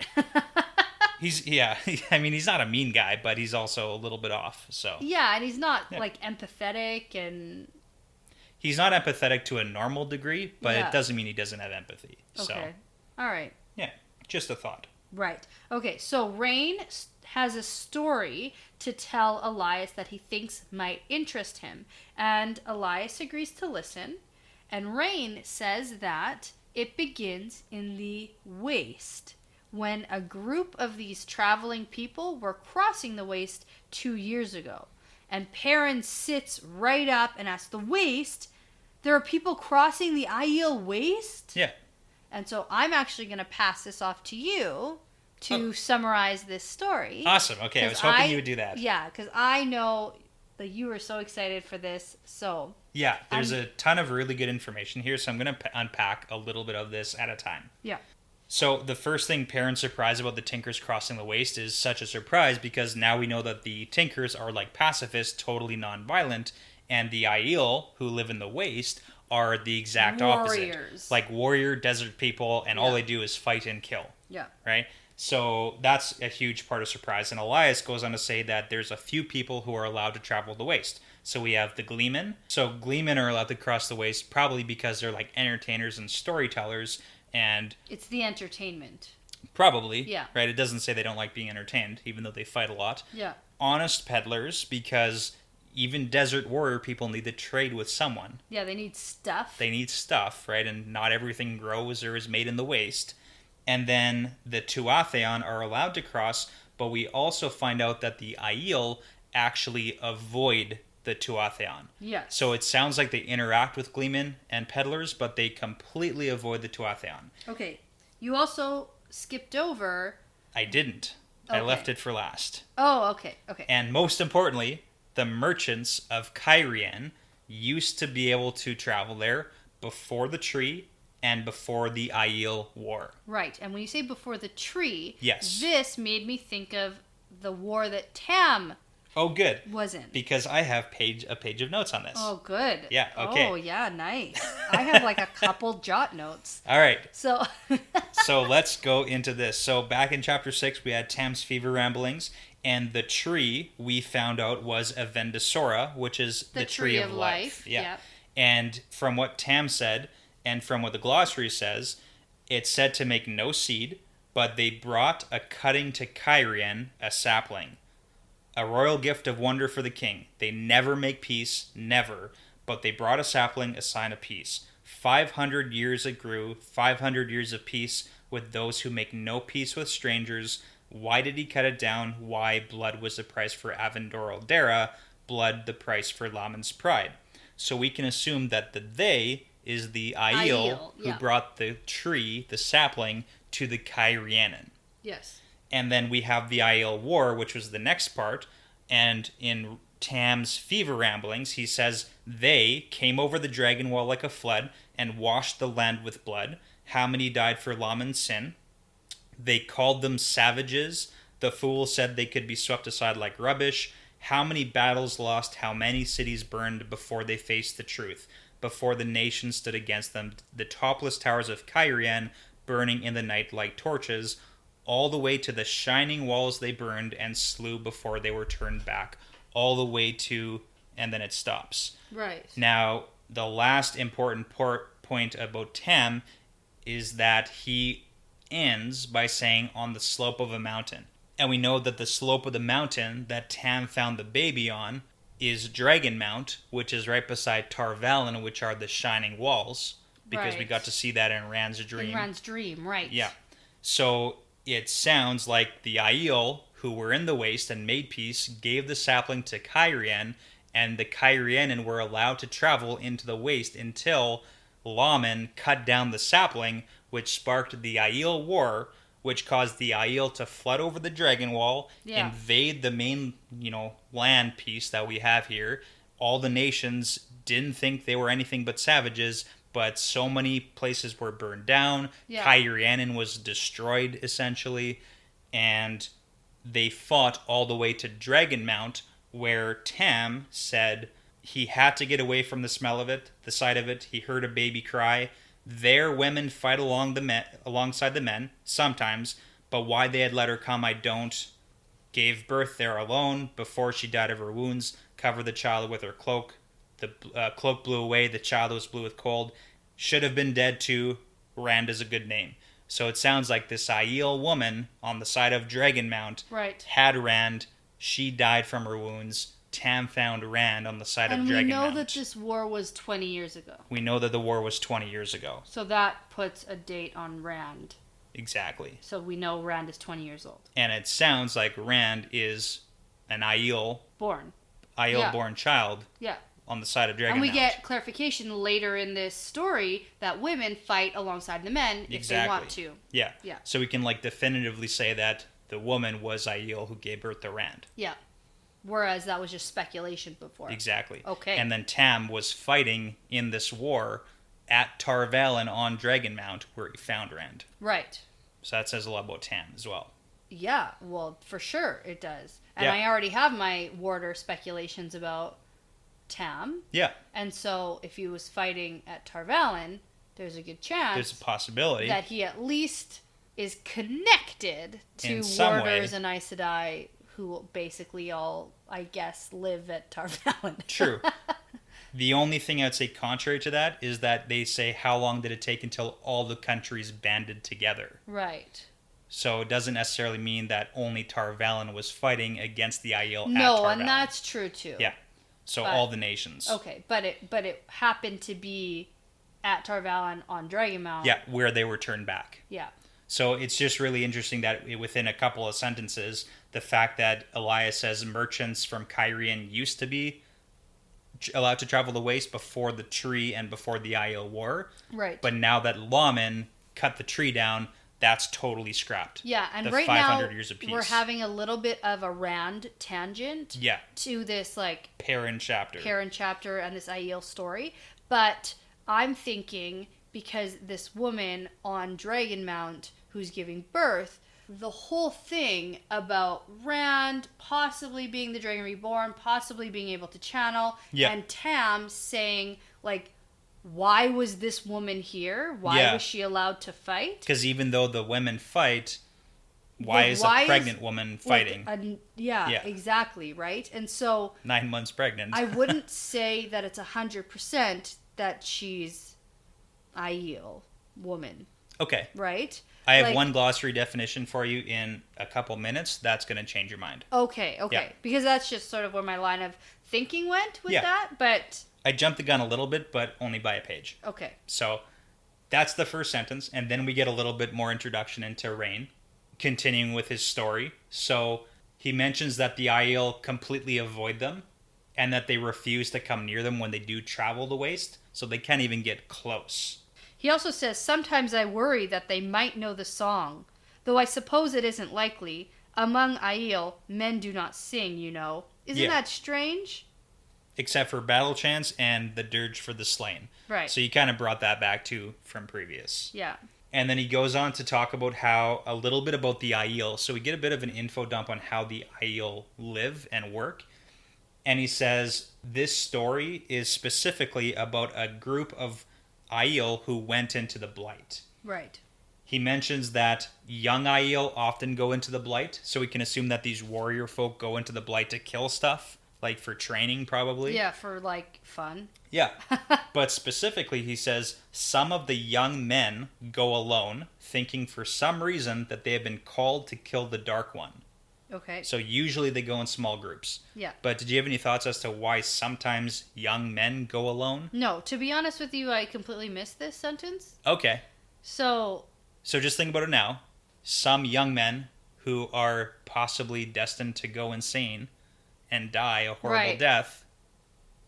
Speaker 2: He's not a mean guy, but he's also a little bit off, so.
Speaker 1: Yeah, and he's not, like, empathetic and...
Speaker 2: He's not empathetic to a normal degree, but it doesn't mean he doesn't have empathy.
Speaker 1: Okay.
Speaker 2: So.
Speaker 1: All right.
Speaker 2: Yeah, just a thought.
Speaker 1: Right. Okay, so Rain has a story to tell Elias that he thinks might interest him. And Elias agrees to listen. And Rain says that it begins in the Waste, when a group of these traveling people were crossing the Waste 2 years ago. And Perrin sits right up and asks, the Waste? There are people crossing the Aiel Waste?
Speaker 2: Yeah.
Speaker 1: And so I'm actually going to pass this off to you to summarize this story.
Speaker 2: Awesome. Okay, I was hoping you would do that.
Speaker 1: Yeah, because I know that you were so excited for this, so...
Speaker 2: Yeah, there's a ton of really good information here, so I'm going to unpack a little bit of this at a time.
Speaker 1: Yeah.
Speaker 2: So the first thing Perrin's surprised about the Tinkers crossing the Waste is such a surprise because now we know that the Tinkers are like pacifists, totally non-violent, and the Aiel, who live in the Waste, are the exact opposite. Like warrior desert people, and all they do is fight and kill.
Speaker 1: Yeah.
Speaker 2: Right? So that's a huge part of surprise. And Elias goes on to say that there's a few people who are allowed to travel the Waste. So we have the Gleemen. So Gleemen are allowed to cross the Waste probably because they're like entertainers and storytellers. And
Speaker 1: it's the entertainment.
Speaker 2: Probably.
Speaker 1: Yeah.
Speaker 2: Right? It doesn't say they don't like being entertained, even though they fight a lot.
Speaker 1: Yeah.
Speaker 2: Honest peddlers, because even desert warrior people need to trade with someone.
Speaker 1: Yeah, they need stuff.
Speaker 2: They need stuff, right? And not everything grows or is made in the Waste. And then the Tuatha'an are allowed to cross, but we also find out that the Aiel actually avoid the Tuatha'an.
Speaker 1: Yes.
Speaker 2: So it sounds like they interact with Gleemen and peddlers, but they completely avoid the Tuatha'an.
Speaker 1: Okay. You also skipped over...
Speaker 2: I didn't. Okay. I left it for last.
Speaker 1: Oh, okay. Okay.
Speaker 2: And most importantly, the merchants of Cairhien used to be able to travel there before the tree and before the Aiel War.
Speaker 1: Right. And when you say before the tree,
Speaker 2: yes,
Speaker 1: this made me think of the war that Tam was in.
Speaker 2: Because I have a page of notes on this.
Speaker 1: Oh, good.
Speaker 2: Yeah, okay.
Speaker 1: Oh, yeah, nice. I have like a couple jot notes.
Speaker 2: All right.
Speaker 1: So
Speaker 2: so let's go into this. So back in chapter 6, we had Tam's fever ramblings, and the tree we found out was a Vendosora, which is the tree of life. Yeah. Yep. And from what Tam said, and from what the glossary says, it's said to make no seed, but they brought a cutting to Cairhien, a sapling. A royal gift of wonder for the king. They never make peace, never, but they brought a sapling, a sign of peace. 500 years it grew, 500 years of peace with those who make no peace with strangers. Why did he cut it down? Why? Blood was the price for Avendor Aldera, blood the price for Laman's pride. So we can assume that the they is the Aiel who brought the tree, the sapling, to the Cairhienin.
Speaker 1: Yes.
Speaker 2: And then we have the Aiel War, which was the next part. And in Tam's fever ramblings, he says, they came over the dragon wall like a flood and washed the land with blood. How many died for Laman's sin? They called them savages. The fool said they could be swept aside like rubbish. How many battles lost, how many cities burned before they faced the truth, before the nation stood against them, the topless towers of Cairhien burning in the night like torches, all the way to the shining walls they burned and slew before they were turned back, all the way to, and then it stops.
Speaker 1: Right.
Speaker 2: Now, the last important point about Tam is that he ends by saying on the slope of a mountain. And we know that the slope of the mountain that Tam found the baby on is Dragon Mount, which is right beside Tar Valon, which are the shining walls, because we got to see that in Rand's dream.
Speaker 1: In Rand's dream, right.
Speaker 2: Yeah. So it sounds like the Aiel, who were in the waste and made peace, gave the sapling to Cairhien, and the Cairhienin were allowed to travel into the waste until Laman cut down the sapling, which sparked the Aiel War, which caused the Aiel to flood over the dragon wall, invade the main, land piece that we have here. All the nations didn't think they were anything but savages, but so many places were burned down. Yeah. Cairhienin was destroyed, essentially, and they fought all the way to Dragon Mount, where Tam said he had to get away from the smell of it, the sight of it. He heard a baby cry. There women fight alongside the men, sometimes, but why they had let her come, I don't. Gave birth there alone, before she died of her wounds, covered the child with her cloak. The cloak blew away, the child was blue with cold. Should have been dead too. Rand is a good name. So it sounds like this Aiel woman on the side of Dragon Mount had Rand. She died from her wounds. Tam found Rand on the side of Dragon Mount.
Speaker 1: And we know that this war was 20 years ago.
Speaker 2: We know that the war was 20 years ago.
Speaker 1: So that puts a date on Rand.
Speaker 2: Exactly.
Speaker 1: So we know Rand is 20 years old.
Speaker 2: And it sounds like Rand is an Aiel born child.
Speaker 1: Yeah.
Speaker 2: On the side of Dragon
Speaker 1: Mount. And
Speaker 2: we
Speaker 1: get clarification later in this story that women fight alongside the men if they want to.
Speaker 2: Yeah. Yeah. So we can definitively say that the woman was Aiel who gave birth to Rand.
Speaker 1: Yeah. Whereas that was just speculation before.
Speaker 2: Exactly.
Speaker 1: Okay.
Speaker 2: And then Tam was fighting in this war at Tar Valon on Dragon Mount, where he found Rand.
Speaker 1: Right.
Speaker 2: So that says a lot about Tam as well.
Speaker 1: Yeah, well, for sure it does. And I already have my Warder speculations about Tam.
Speaker 2: Yeah.
Speaker 1: And so if he was fighting at Tar Valon, there's a good chance.
Speaker 2: There's a possibility.
Speaker 1: That he at least is connected to Warders and Aes Sedai, who basically all, I guess, live at Tar Valon.
Speaker 2: True. The only thing I'd say contrary to that is that they say, how long did it take until all the countries banded together? Right. So it doesn't necessarily mean that only Tar Valon was fighting against the Aiel at Tar Valon.
Speaker 1: No, and that's true too.
Speaker 2: Yeah. So all the nations.
Speaker 1: Okay, but it happened to be at Tar Valon on Dragon Mount.
Speaker 2: Yeah, where they were turned back.
Speaker 1: Yeah.
Speaker 2: So it's just really interesting that within a couple of sentences, the fact that Elias says merchants from Cairhien used to be allowed to travel the waste before the tree and before the Aiel War. Right. But now that Lawman cut the tree down, that's totally scrapped.
Speaker 1: Yeah, and right now we're having a little bit of a Rand tangent to this
Speaker 2: Perrin
Speaker 1: chapter and this Aiel story. But I'm thinking, because this woman on Dragon Mount who's giving birth, the whole thing about Rand possibly being the Dragon Reborn, possibly being able to channel, and Tam saying, why was this woman here? Why was she allowed to fight?
Speaker 2: Because even though the women fight, why is a pregnant woman fighting?
Speaker 1: Exactly, right? And so
Speaker 2: 9 months pregnant.
Speaker 1: I wouldn't say that it's 100% that she's Aiel woman.
Speaker 2: Okay.
Speaker 1: Right?
Speaker 2: I have one glossary definition for you in a couple minutes. That's going to change your mind.
Speaker 1: Okay. Yeah. Because that's just sort of where my line of thinking went with that, but
Speaker 2: I jumped the gun a little bit, but only by a page.
Speaker 1: Okay.
Speaker 2: So that's the first sentence, and then we get a little bit more introduction into Rain, continuing with his story. So he mentions that the Aiel completely avoid them, and that they refuse to come near them when they do travel the waste, so they can't even get close.
Speaker 1: He also says, sometimes I worry that they might know the song, though I suppose it isn't likely. Among Aiel, men do not sing, Isn't that strange?
Speaker 2: Except for battle chants and the dirge for the slain.
Speaker 1: Right.
Speaker 2: So you kind of brought that back too from previous.
Speaker 1: Yeah.
Speaker 2: And then he goes on to talk about a little bit about the Aiel. So we get a bit of an info dump on how the Aiel live and work. And he says this story is specifically about a group of Aiel who went into the Blight.
Speaker 1: Right.
Speaker 2: He mentions that young Aiel often go into the Blight. So we can assume that these warrior folk go into the Blight to kill stuff. Like for training, probably.
Speaker 1: Yeah, for like fun.
Speaker 2: Yeah. But specifically, he says some of the young men go alone, thinking for some reason that they have been called to kill the Dark One.
Speaker 1: Okay.
Speaker 2: So usually they go in small groups.
Speaker 1: Yeah.
Speaker 2: But did you have any thoughts as to why sometimes young men go alone?
Speaker 1: No, to be honest with you, I completely missed this sentence.
Speaker 2: Okay.
Speaker 1: So
Speaker 2: just think about it now. Some young men who are possibly destined to go insane and die a horrible death,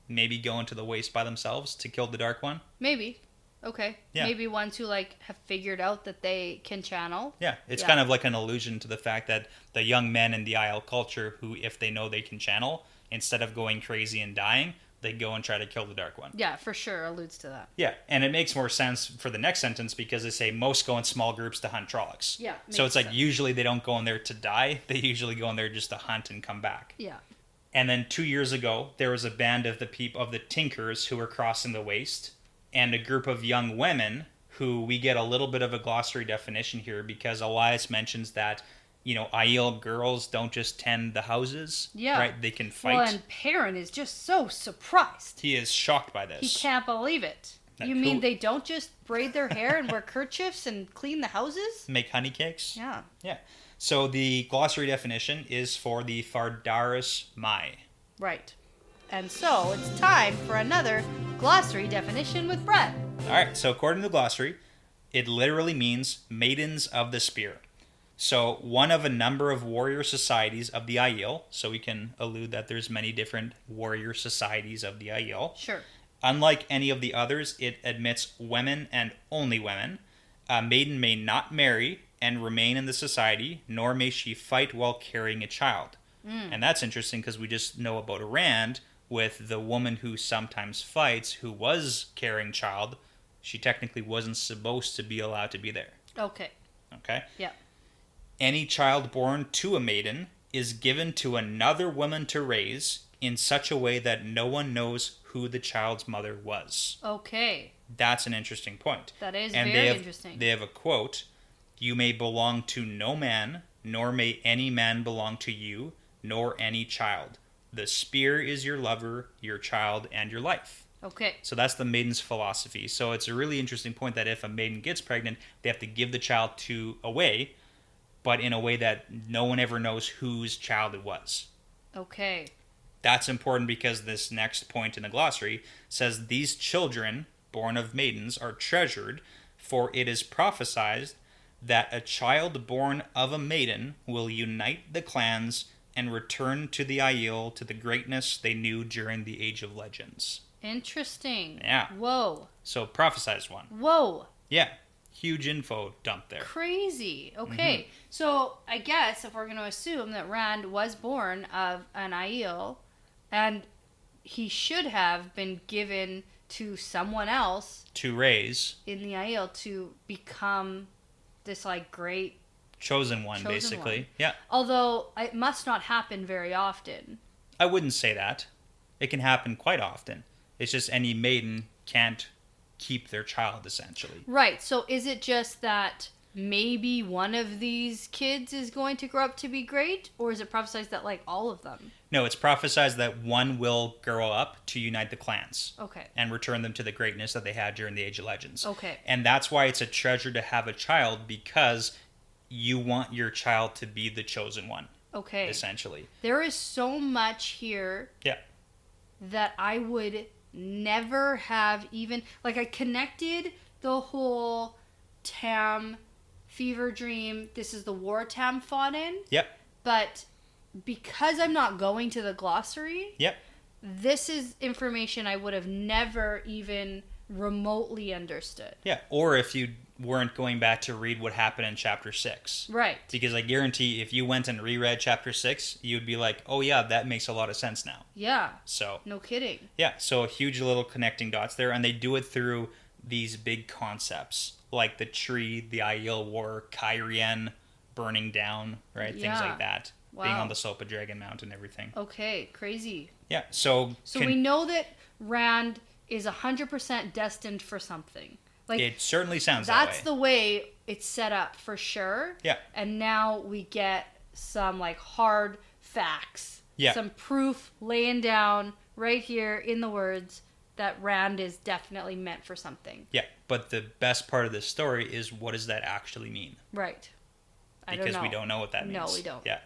Speaker 2: maybe go into the waste by themselves to kill the Dark One?
Speaker 1: Maybe. Okay.
Speaker 2: Yeah.
Speaker 1: Maybe ones who like have figured out that they can channel.
Speaker 2: Yeah, it's kind of like an allusion to the fact that the young men in the Aiel culture who, if they know they can channel, instead of going crazy and dying, they go and try to kill the Dark One.
Speaker 1: Yeah, for sure alludes to that.
Speaker 2: Yeah, and it makes more sense for the next sentence because they say most go in small groups to hunt Trollocs.
Speaker 1: Yeah.
Speaker 2: So it's like usually they don't go in there to die, they usually go in there just to hunt and come back.
Speaker 1: Yeah.
Speaker 2: And then 2 years ago, there was a band of the Tinkers who were crossing the waste, and a group of young women who we get a little bit of a glossary definition here because Elias mentions that, Aiel girls don't just tend the houses, right? They can fight.
Speaker 1: Well, and Perrin is just so surprised.
Speaker 2: He is shocked by this.
Speaker 1: He can't believe it. You mean they don't just braid their hair and wear kerchiefs and clean the houses?
Speaker 2: Make honey cakes?
Speaker 1: Yeah.
Speaker 2: Yeah. So the glossary definition is for the Thardaris Mai.
Speaker 1: Right. And so it's time for another glossary definition with Brett.
Speaker 2: All right. So according to the glossary, it literally means maidens of the spear. So one of a number of warrior societies of the Aiel. So we can allude that there's many different warrior societies of the Aiel.
Speaker 1: Sure.
Speaker 2: Unlike any of the others, it admits women and only women. A maiden may not marry and remain in the society, nor may she fight while carrying a child. And that's interesting because we just know about Rand with the woman who sometimes fights, who was carrying child. She technically wasn't supposed to be allowed to be there.
Speaker 1: Okay.
Speaker 2: Okay?
Speaker 1: Yeah.
Speaker 2: Any child born to a maiden is given to another woman to raise in such a way that no one knows who the child's mother was.
Speaker 1: Okay.
Speaker 2: That's an interesting point.
Speaker 1: That is
Speaker 2: and
Speaker 1: very interesting.
Speaker 2: They have a quote, "You may belong to no man, nor may any man belong to you, nor any child. The spear is your lover, your child, and your life."
Speaker 1: Okay.
Speaker 2: So that's the maiden's philosophy. So it's a really interesting point that if a maiden gets pregnant, they have to give the child away, but in a way that no one ever knows whose child it was.
Speaker 1: Okay.
Speaker 2: That's important because this next point in the glossary says these children born of maidens are treasured, for it is prophesied that a child born of a maiden will unite the clans and return to the Aiel to the greatness they knew during the Age of Legends.
Speaker 1: Interesting.
Speaker 2: Yeah.
Speaker 1: Whoa.
Speaker 2: So prophesized one.
Speaker 1: Whoa.
Speaker 2: Yeah. Huge info dump there.
Speaker 1: Crazy. Okay. So I guess if we're going to assume that Rand was born of an Aiel, and he should have been given to someone else
Speaker 2: to raise
Speaker 1: in the Aiel to become this like great
Speaker 2: chosen one, basically.
Speaker 1: One.
Speaker 2: Yeah.
Speaker 1: Although it must not happen very often.
Speaker 2: I wouldn't say that. It can happen quite often. It's just any maiden can't keep their child, essentially.
Speaker 1: Right. So is it just that maybe one of these kids is going to grow up to be great? Or is it prophesied that like all of them?
Speaker 2: No, it's prophesied that one will grow up to unite the clans.
Speaker 1: Okay.
Speaker 2: And return them to the greatness that they had during the Age of Legends.
Speaker 1: Okay.
Speaker 2: And that's why it's a treasure to have a child, because you want your child to be the chosen one.
Speaker 1: Okay.
Speaker 2: Essentially.
Speaker 1: There is so much here.
Speaker 2: Yeah.
Speaker 1: That I would never have even... Like, I connected the whole Tam fever dream. This is the war Tam fought in.
Speaker 2: Yep.
Speaker 1: But because I'm not going to the glossary...
Speaker 2: Yep.
Speaker 1: This is information I would have never even remotely understood.
Speaker 2: Yeah. Or if you weren't going back to read what happened in chapter 6.
Speaker 1: Right.
Speaker 2: Because I guarantee if you went and reread chapter 6, you'd be like, oh yeah, that makes a lot of sense now.
Speaker 1: Yeah.
Speaker 2: So.
Speaker 1: No kidding.
Speaker 2: Yeah, so a huge little connecting dots there, and they do it through these big concepts, like the tree, the Aiel War, Cairhien burning down, right?
Speaker 1: Yeah.
Speaker 2: Things like that.
Speaker 1: Wow.
Speaker 2: Being on the slope of Dragon Mount and everything.
Speaker 1: Okay, crazy.
Speaker 2: Yeah, so...
Speaker 1: we know that Rand is 100% destined for something. Like,
Speaker 2: it certainly sounds that way.
Speaker 1: That's the way it's set up, for sure.
Speaker 2: Yeah.
Speaker 1: And now we get some, like, hard facts.
Speaker 2: Yeah.
Speaker 1: Some proof laying down right here in the words that Rand is definitely meant for something.
Speaker 2: Yeah, but the best part of this story is, what does that actually mean?
Speaker 1: Right.
Speaker 2: Because we don't know what that means.
Speaker 1: No, we don't.
Speaker 2: Yeah.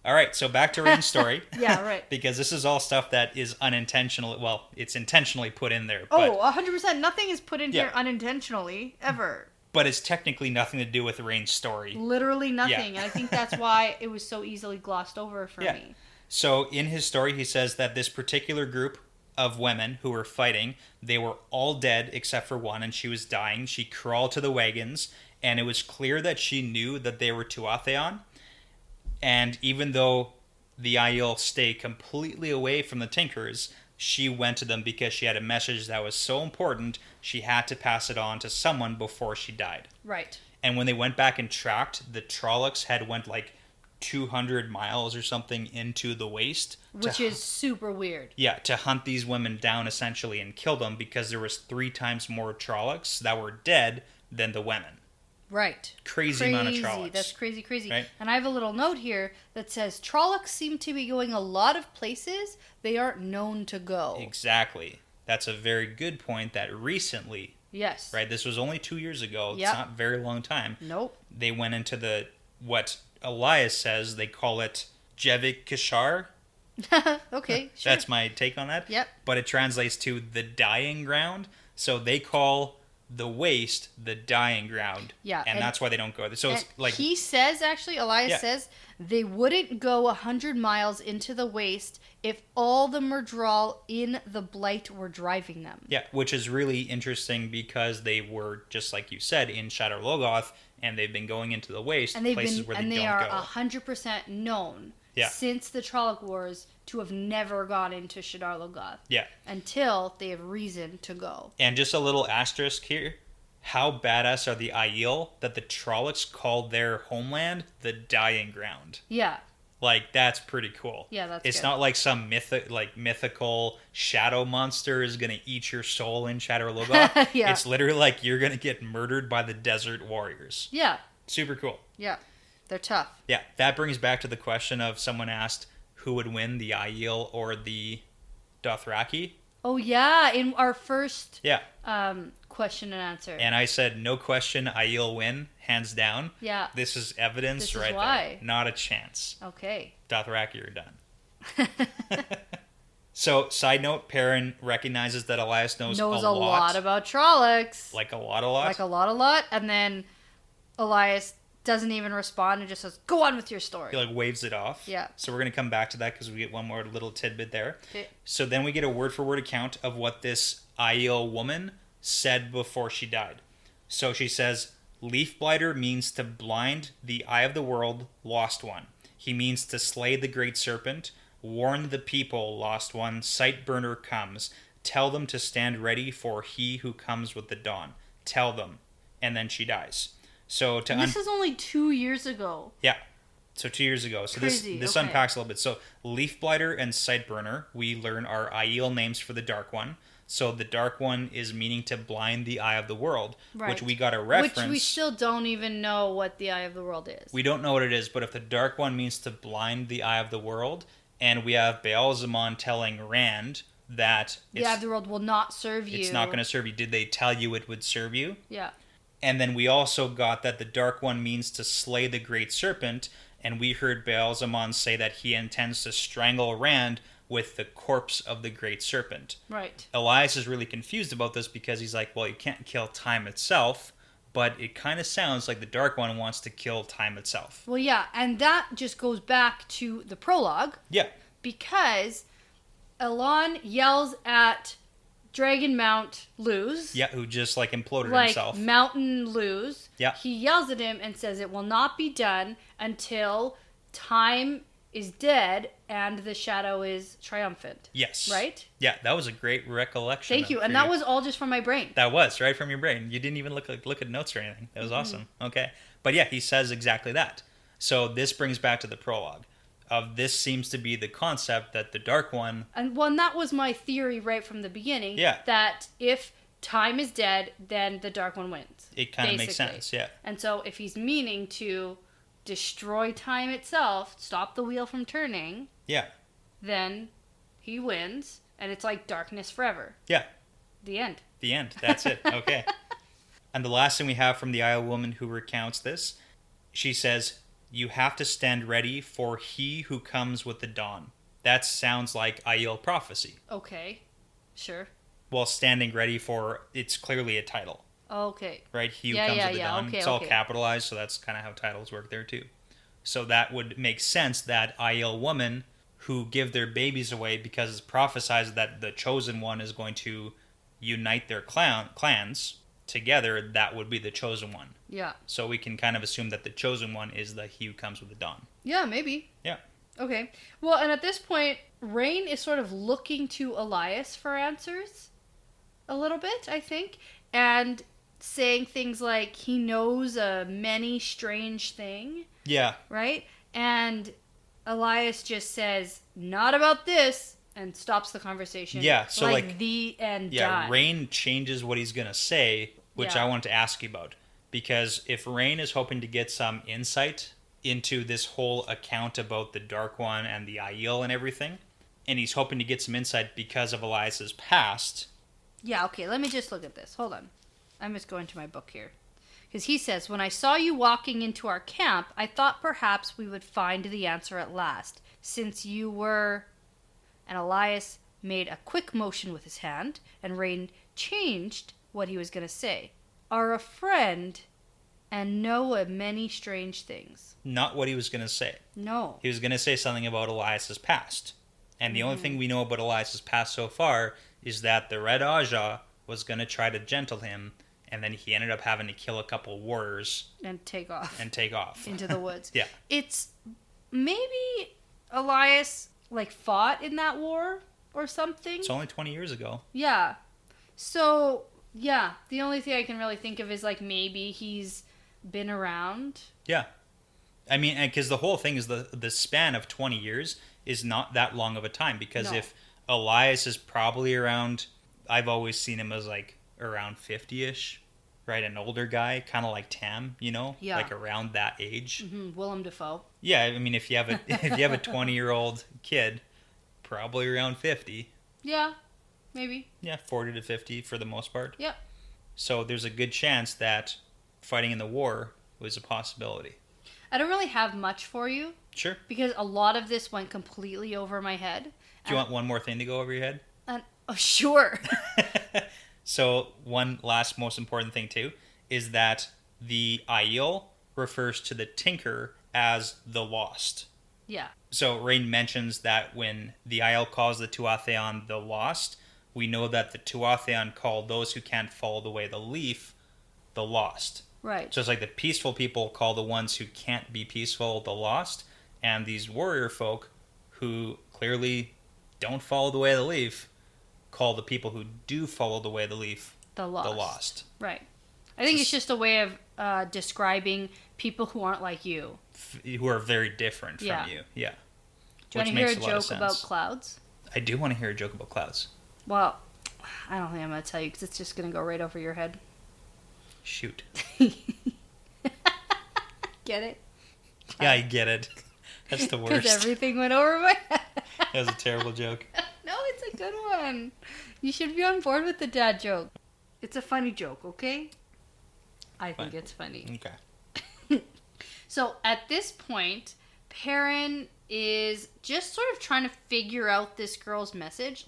Speaker 2: All right, so back to Rand's story.
Speaker 1: Yeah, right.
Speaker 2: Because this is all stuff that is unintentional. Well, it's intentionally put in there.
Speaker 1: But, 100%. Nothing is put in here unintentionally, ever.
Speaker 2: But it's technically nothing to do with Rand's story.
Speaker 1: Literally nothing. And I think that's why it was so easily glossed over for me.
Speaker 2: So in his story, he says that this particular group of women who were fighting, they were all dead except for one, and she was dying. She crawled to the wagons, and it was clear that she knew that they were Tuatha'an. And even though the Aiel stay completely away from the Tinkers, she went to them because she had a message that was so important, she had to pass it on to someone before she died.
Speaker 1: Right.
Speaker 2: And when they went back and tracked, the Trollocs had went like 200 miles or something into the waste.
Speaker 1: Which is super weird.
Speaker 2: Yeah, to hunt these women down essentially and kill them, because there was 3 times more Trollocs that were dead than the women.
Speaker 1: Right.
Speaker 2: Crazy amount of Trollocs.
Speaker 1: That's crazy.
Speaker 2: Right?
Speaker 1: And I have a little note here that says Trollocs seem to be going a lot of places they aren't known to go.
Speaker 2: Exactly. That's a very good point that recently,
Speaker 1: yes.
Speaker 2: Right, this was only 2 years ago.
Speaker 1: Yep.
Speaker 2: It's not a very long time.
Speaker 1: Nope.
Speaker 2: They went into the, what Elias says, they call it Jevik Kishar.
Speaker 1: Okay, sure.
Speaker 2: That's my take on that.
Speaker 1: Yep.
Speaker 2: But it translates to the dying ground. So they call the waste the dying ground.
Speaker 1: Yeah.
Speaker 2: And that's why they don't go there. So it's like...
Speaker 1: He says, actually, Elias says, they wouldn't go 100 miles into the waste if all the Murdral in the Blight were driving them.
Speaker 2: Yeah, which is really interesting because they were, just like you said, in Shadar Logoth, and they've been going into the waste,
Speaker 1: and
Speaker 2: places where they don't go.
Speaker 1: And they are 100% known since the Trolloc Wars to have never gone into Shadar Logoth.
Speaker 2: Yeah.
Speaker 1: Until they have reason to go.
Speaker 2: And just a little asterisk here. How badass are the Aiel that the Trollocs called their homeland the dying ground?
Speaker 1: Yeah.
Speaker 2: Like, that's pretty cool.
Speaker 1: Yeah, that's
Speaker 2: It's
Speaker 1: good.
Speaker 2: not like some mythical shadow monster is going to eat your soul in Shadar Logoth.
Speaker 1: Yeah.
Speaker 2: It's literally like you're going to get murdered by the desert warriors.
Speaker 1: Yeah.
Speaker 2: Super cool.
Speaker 1: Yeah. They're tough.
Speaker 2: Yeah, that brings back to the question of someone asked who would win, the Aiel or the Dotharki.
Speaker 1: Oh, yeah. In our first
Speaker 2: Yeah.
Speaker 1: question and answer.
Speaker 2: And I said, no question, Aiel win, hands down.
Speaker 1: Yeah.
Speaker 2: This is evidence
Speaker 1: This is
Speaker 2: right
Speaker 1: why.
Speaker 2: there. Not a chance.
Speaker 1: Okay.
Speaker 2: Dotharaki are done. So, side note, Perrin recognizes that Elias knows a lot
Speaker 1: about Trollocs.
Speaker 2: Like a lot.
Speaker 1: Like a lot. And then Elias doesn't even respond and just says, go on with your story.
Speaker 2: He like waves it off.
Speaker 1: Yeah.
Speaker 2: So we're going to come back to that because we get one more little tidbit there.
Speaker 1: Okay.
Speaker 2: So then we get a word-for-word account of what this Aiel woman said before she died. So she says, Leaf Blighter means to blind the eye of the world, lost one. He means to slay the great serpent. Warn the people, lost one. Sightburner comes. Tell them to stand ready for he who comes with the dawn. Tell them. And then she dies. So to
Speaker 1: this is only 2 years ago.
Speaker 2: Yeah. So 2 years ago. So
Speaker 1: Crazy.
Speaker 2: this
Speaker 1: Okay.
Speaker 2: unpacks a little bit. So Leaf Blighter and Sightburner, we learn are Aiel names for the Dark One. So the Dark One is meaning to blind the eye of the world,
Speaker 1: Right.
Speaker 2: which we got a reference.
Speaker 1: Which we still don't even know what the Eye of the World is.
Speaker 2: We don't know what it is, but if the Dark One means to blind the eye of the world, and we have Baalzamon telling Rand that
Speaker 1: the Eye of the World will not serve you.
Speaker 2: it's not going to serve you. Did they tell you it would serve you?
Speaker 1: Yeah.
Speaker 2: And then we also got that the Dark One means to slay the Great Serpent, and we heard Baalzamon say that he intends to strangle Rand with the corpse of the Great Serpent.
Speaker 1: Right.
Speaker 2: Elias is really confused about this because he's like, well, you can't kill time itself, but it kind of sounds like the Dark One wants to kill time itself.
Speaker 1: Well, yeah, and that just goes back to the prologue.
Speaker 2: Yeah.
Speaker 1: Because Elon yells at Dragon Mount lose.
Speaker 2: Yeah, who just like imploded
Speaker 1: Like
Speaker 2: himself.
Speaker 1: Mountain lose.
Speaker 2: Yeah.
Speaker 1: He yells at him and says it will not be done until time is dead and the shadow is triumphant.
Speaker 2: Yes.
Speaker 1: Right?
Speaker 2: Yeah, that was a great recollection.
Speaker 1: Thank you. And that was all just from my brain.
Speaker 2: That was right from your brain. You didn't even look at notes or anything. That was awesome. Okay. But yeah, he says exactly that. So this brings back to the prologue. This seems to be the concept that the Dark One...
Speaker 1: And that was my theory right from the beginning.
Speaker 2: Yeah.
Speaker 1: That if time is dead, then the Dark One wins.
Speaker 2: It kind of makes sense, yeah.
Speaker 1: And so if he's meaning to destroy time itself, stop the wheel from turning...
Speaker 2: Yeah.
Speaker 1: Then he wins, and it's like darkness forever.
Speaker 2: Yeah.
Speaker 1: The end.
Speaker 2: The end. That's it. Okay. And the last thing we have from the Aiel woman who recounts this, she says, "You have to stand ready for he who comes with the dawn." That sounds like Aiel prophecy.
Speaker 1: Okay. Sure.
Speaker 2: While standing ready for, it's clearly a title.
Speaker 1: Okay.
Speaker 2: Right? He who comes with the dawn.
Speaker 1: Okay,
Speaker 2: it's all capitalized, so that's kind of how titles work there too. So that would make sense that Aiel woman who give their babies away because it's prophesied that the chosen one is going to unite their clans together, that would be the chosen one.
Speaker 1: Yeah.
Speaker 2: So we can kind of assume that the chosen one is the he who comes with the dawn.
Speaker 1: Yeah, maybe.
Speaker 2: Yeah.
Speaker 1: Okay. Well, and at this point, Rain is sort of looking to Elias for answers a little bit, I think, and saying things like he knows a many strange thing.
Speaker 2: Yeah.
Speaker 1: Right? And Elias just says, "Not about this," and stops the conversation.
Speaker 2: Yeah, so like
Speaker 1: the end.
Speaker 2: Yeah,
Speaker 1: done.
Speaker 2: Rain changes what he's going to say, which I want to ask you about. Because if Rain is hoping to get some insight into this whole account about the Dark One and the Aiel and everything, and he's hoping to get some insight because of Elias's past.
Speaker 1: Yeah, okay, let me just look at this. Hold on. I'm just going to my book here. Because he says, "When I saw you walking into our camp, I thought perhaps we would find the answer at last. Since you were..." And Elias made a quick motion with his hand, and Rain changed what he was going to say. "Are a friend and know a many strange things."
Speaker 2: Not what he was going to say.
Speaker 1: No.
Speaker 2: He was going to say something about Elias's past. And the only thing we know about Elias's past so far is that the Red Aja was going to try to gentle him, and then he ended up having to kill a couple warriors.
Speaker 1: And take off.
Speaker 2: Into
Speaker 1: the woods.
Speaker 2: Yeah.
Speaker 1: It's maybe Elias, fought in that war or something.
Speaker 2: It's only 20 years ago.
Speaker 1: Yeah. So, yeah, the only thing I can really think of is, maybe he's been around.
Speaker 2: Yeah. I mean, because the whole thing is the span of 20 years is not that long of a time. Because if Elias is probably around, I've always seen him as, around 50-ish, right? An older guy, kind of like Tam,
Speaker 1: Yeah.
Speaker 2: Around that age.
Speaker 1: Mm-hmm. Willem Dafoe.
Speaker 2: Yeah, I mean, if you have a 20-year-old kid, probably around 50.
Speaker 1: Yeah, maybe.
Speaker 2: Yeah, 40 to 50 for the most part.
Speaker 1: Yep.
Speaker 2: So there's a good chance that fighting in the war was a possibility.
Speaker 1: I don't really have much for you.
Speaker 2: Sure.
Speaker 1: Because a lot of this went completely over my head.
Speaker 2: Do you want one more thing to go over your head?
Speaker 1: Oh, sure.
Speaker 2: So one last most important thing too is that the Aiel refers to the Tinker as the Lost.
Speaker 1: Yeah.
Speaker 2: So Rain mentions that when the Aiel calls the Tuatha'an the Lost, we know that the Tuatha'an call those who can't follow the way of the leaf the Lost.
Speaker 1: Right.
Speaker 2: So it's like the peaceful people call the ones who can't be peaceful the Lost, and these warrior folk who clearly don't follow the way of the leaf call the people who do follow the way of the leaf
Speaker 1: the Lost.
Speaker 2: The Lost.
Speaker 1: Right. I think it's just a way of describing people who aren't like you.
Speaker 2: Who are very different from you. Yeah.
Speaker 1: Do you want to hear a joke about clouds?
Speaker 2: I do want to hear a joke about clouds.
Speaker 1: Well, I don't think I'm going to tell you because it's just going to go right over your head.
Speaker 2: Shoot.
Speaker 1: Get it?
Speaker 2: Yeah, I get it. That's the worst.
Speaker 1: Because everything went over my head.
Speaker 2: That was a terrible joke.
Speaker 1: No, it's a good one. You should be on board with the dad joke. It's a funny joke, okay? I think it's funny.
Speaker 2: Okay.
Speaker 1: So at this point, Perrin is just sort of trying to figure out this girl's message.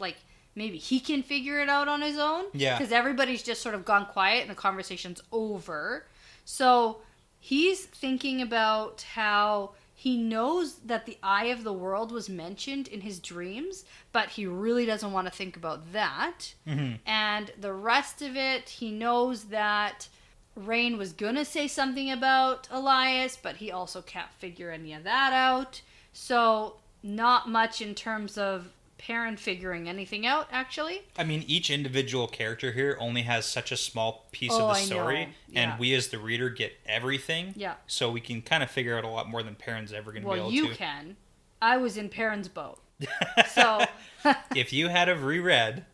Speaker 1: Maybe he can figure it out on his own.
Speaker 2: Yeah.
Speaker 1: Because everybody's just sort of gone quiet and the conversation's over. So he's thinking about how he knows that the eye of the world was mentioned in his dreams, but he really doesn't want to think about that.
Speaker 2: Mm-hmm.
Speaker 1: And the rest of it, he knows that Rain was going to say something about Elias, but he also can't figure any of that out. So not much in terms of Perrin figuring anything out, actually.
Speaker 2: I mean, each individual character here only has such a small piece of the story, and we as the reader get everything.
Speaker 1: Yeah.
Speaker 2: So we can kind of figure out a lot more than Perrin's ever going to be able
Speaker 1: Well,
Speaker 2: to.
Speaker 1: you can. I was in Perrin's boat. So...
Speaker 2: if you had have reread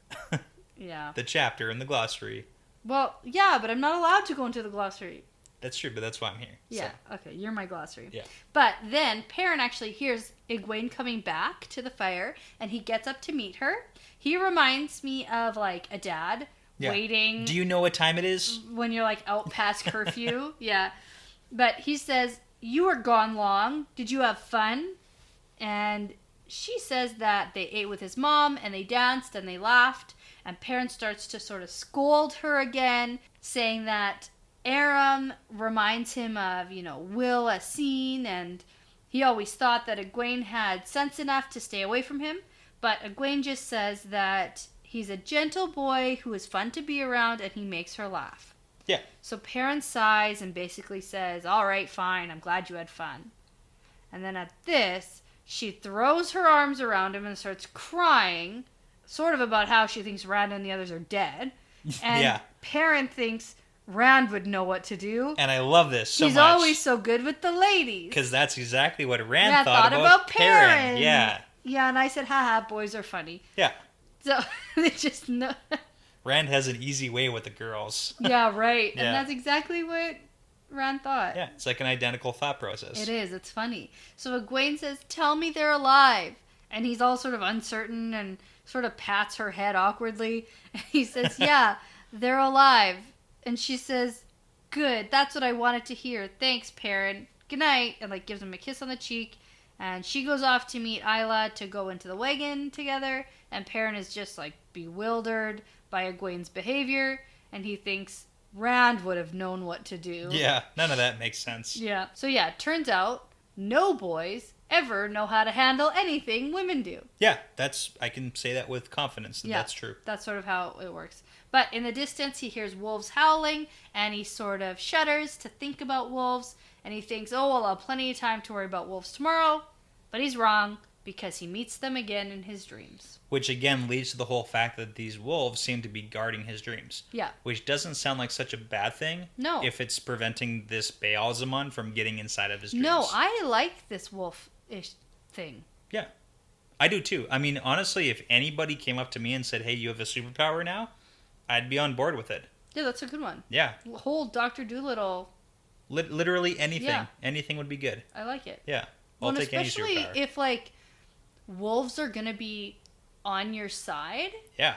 Speaker 1: yeah.
Speaker 2: the chapter in the glossary...
Speaker 1: Well, yeah, but I'm not allowed to go into the glossary.
Speaker 2: That's true, but that's why I'm here.
Speaker 1: Yeah,
Speaker 2: so.
Speaker 1: okay, you're my glossary.
Speaker 2: Yeah.
Speaker 1: But then Perrin actually hears Egwene coming back to the fire, and he gets up to meet her. He reminds me of, like, a dad waiting.
Speaker 2: Do you know what time it is?
Speaker 1: When you're, like, out past curfew. Yeah. But he says, "You were gone long. Did you have fun?" And she says that they ate with his mom, and they danced, and they laughed. And Perrin starts to sort of scold her again, saying that Aram reminds him of, Will Aseen, and he always thought that Egwene had sense enough to stay away from him. But Egwene just says that he's a gentle boy who is fun to be around, and he makes her laugh.
Speaker 2: Yeah.
Speaker 1: So Perrin sighs and basically says, "All right, fine, I'm glad you had fun." And then at this, she throws her arms around him and starts crying, sort of about how she thinks Rand and the others are dead. And Perrin thinks Rand would know what to do.
Speaker 2: And I love this so much.
Speaker 1: He's always so good with the ladies.
Speaker 2: Because that's exactly what Rand thought about
Speaker 1: Perrin.
Speaker 2: Yeah.
Speaker 1: Yeah, and I said, haha, boys are funny.
Speaker 2: Yeah.
Speaker 1: So they just know.
Speaker 2: Rand has an easy way with the girls.
Speaker 1: Yeah, right.
Speaker 2: Yeah.
Speaker 1: And that's exactly what Rand thought.
Speaker 2: Yeah, it's like an identical thought process.
Speaker 1: It is. It's funny. So Egwene says, "Tell me they're alive." And he's all sort of uncertain and sort of pats her head awkwardly. And he says, "Yeah, they're alive." And she says, "Good. That's what I wanted to hear. Thanks, Perrin. Good night." And like gives him a kiss on the cheek. And she goes off to meet Isla to go into the wagon together. And Perrin is just like bewildered by Egwene's behavior. And he thinks Rand would have known what to do.
Speaker 2: Yeah, none of that makes sense.
Speaker 1: Yeah. So yeah, it turns out no boys ever know how to handle anything women do.
Speaker 2: Yeah, I can say that with confidence that that's true.
Speaker 1: That's sort of how it works. But in the distance, he hears wolves howling, and he sort of shudders to think about wolves, and he thinks, oh, well, I'll have plenty of time to worry about wolves tomorrow. But he's wrong, because he meets them again in his dreams.
Speaker 2: Which again leads to the whole fact that these wolves seem to be guarding his dreams.
Speaker 1: Yeah.
Speaker 2: Which doesn't sound like such a bad thing.
Speaker 1: No.
Speaker 2: If it's preventing this Baalzamon from getting inside of his dreams.
Speaker 1: No, I like this wolf-ish thing.
Speaker 2: Yeah. I do too. I mean, honestly, if anybody came up to me and said, hey, you have a superpower now, I'd be on board with it.
Speaker 1: Yeah, that's a good one.
Speaker 2: Yeah.
Speaker 1: Whole Dr. Doolittle.
Speaker 2: Literally anything.
Speaker 1: Yeah.
Speaker 2: Anything would be good.
Speaker 1: I like it.
Speaker 2: Yeah. I'll take any superpower.
Speaker 1: Especially if, like, wolves are going to be on your side.
Speaker 2: Yeah.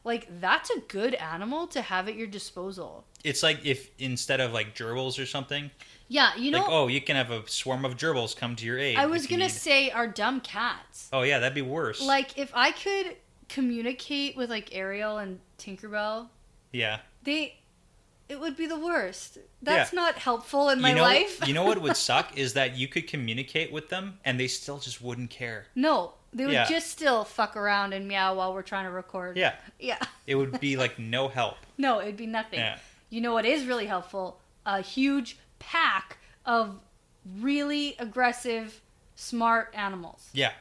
Speaker 1: Like, that's a good animal to have at your disposal.
Speaker 2: It's like if instead of, like, gerbils or something.
Speaker 1: Yeah,
Speaker 2: like, oh, you can have a swarm of gerbils come to your aid.
Speaker 1: I was going to say our dumb cats.
Speaker 2: Oh, yeah, that'd be worse.
Speaker 1: Like, if I could communicate with, like, Ariel and Tinkerbell.
Speaker 2: Yeah.
Speaker 1: It would be the worst. That's not helpful in my life.
Speaker 2: You know what would suck is that you could communicate with them and they still just wouldn't care.
Speaker 1: No, they would just still fuck around and meow while we're trying to record.
Speaker 2: Yeah.
Speaker 1: Yeah.
Speaker 2: It would be like no help.
Speaker 1: No, it'd be nothing.
Speaker 2: Yeah.
Speaker 1: You know what is really helpful? A huge pack of really aggressive, smart animals.
Speaker 2: Yeah.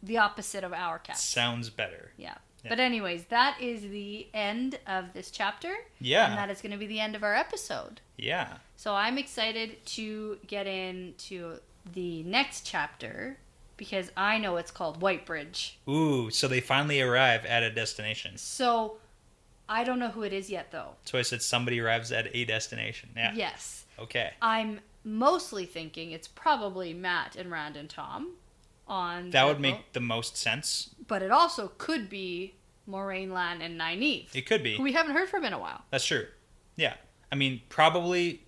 Speaker 1: The opposite of our cats.
Speaker 2: Sounds better.
Speaker 1: Yeah. But anyways, that is the end of this chapter.
Speaker 2: Yeah.
Speaker 1: And that is going to be the end of our episode.
Speaker 2: Yeah.
Speaker 1: So I'm excited to get into the next chapter because I know it's called Whitebridge.
Speaker 2: Ooh, so they finally arrive at a destination.
Speaker 1: So I don't know who it is yet, though.
Speaker 2: So I said somebody arrives at a destination. Yeah.
Speaker 1: Yes.
Speaker 2: Okay.
Speaker 1: I'm mostly thinking it's probably Matt and Rand and Tom.
Speaker 2: That would make the most sense.
Speaker 1: But it also could be Moraine, Lan, and Nynaeve.
Speaker 2: It could be.
Speaker 1: Who we haven't heard from in a while.
Speaker 2: That's true. Yeah. I mean, probably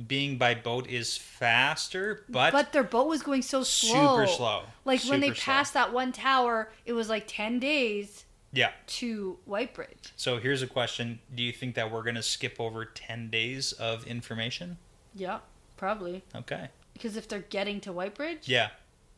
Speaker 2: being by boat is faster, but
Speaker 1: their boat was going so slow.
Speaker 2: Super slow.
Speaker 1: Like when they passed that one tower, it was like 10 days to Whitebridge.
Speaker 2: So here's a question. Do you think that we're going to skip over 10 days of information?
Speaker 1: Yeah. Probably.
Speaker 2: Okay.
Speaker 1: Because if they're getting to Whitebridge...
Speaker 2: Yeah.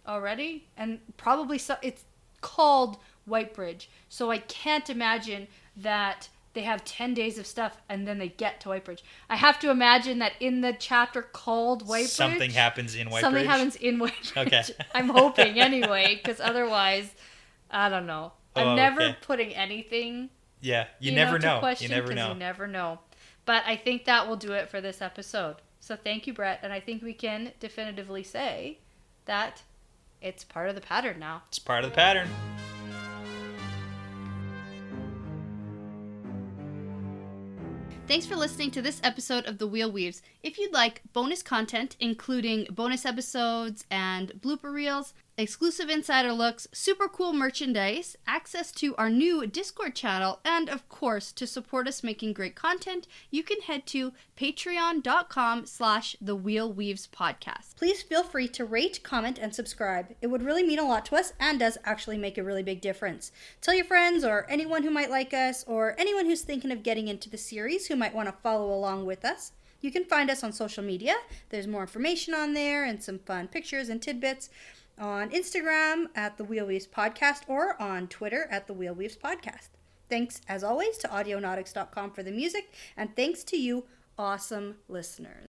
Speaker 1: Already? And probably so... It's called Whitebridge. So I can't imagine that they have 10 days of stuff and then they get to Whitebridge. I have to imagine that in the chapter called Whitebridge...
Speaker 2: Something happens in Whitebridge?
Speaker 1: Something happens in Whitebridge.
Speaker 2: Okay.
Speaker 1: I'm hoping anyway, because otherwise, I don't know. I'm never putting anything...
Speaker 2: Yeah, you never know.
Speaker 1: You never know. But I think that will do it for this episode. So thank you, Brett. And I think we can definitively say that it's part of the pattern now.
Speaker 2: It's part of the pattern.
Speaker 1: Thanks for listening to this episode of The Wheel Weaves. If you'd like bonus content, including bonus episodes and blooper reels, exclusive insider looks, super cool merchandise, access to our new Discord channel, and of course, to support us making great content, you can head to patreon.com/thewheelweavespodcast. Please feel free to rate, comment, and subscribe. It would really mean a lot to us and does actually make a really big difference. Tell your friends or anyone who might like us or anyone who's thinking of getting into the series who might want to follow along with us. You can find us on social media. There's more information on there and some fun pictures and tidbits. On Instagram at The Wheel Weaves Podcast or on Twitter at The Wheel Weaves Podcast. Thanks, as always, to Audionautics.com for the music, and thanks to you, awesome listeners.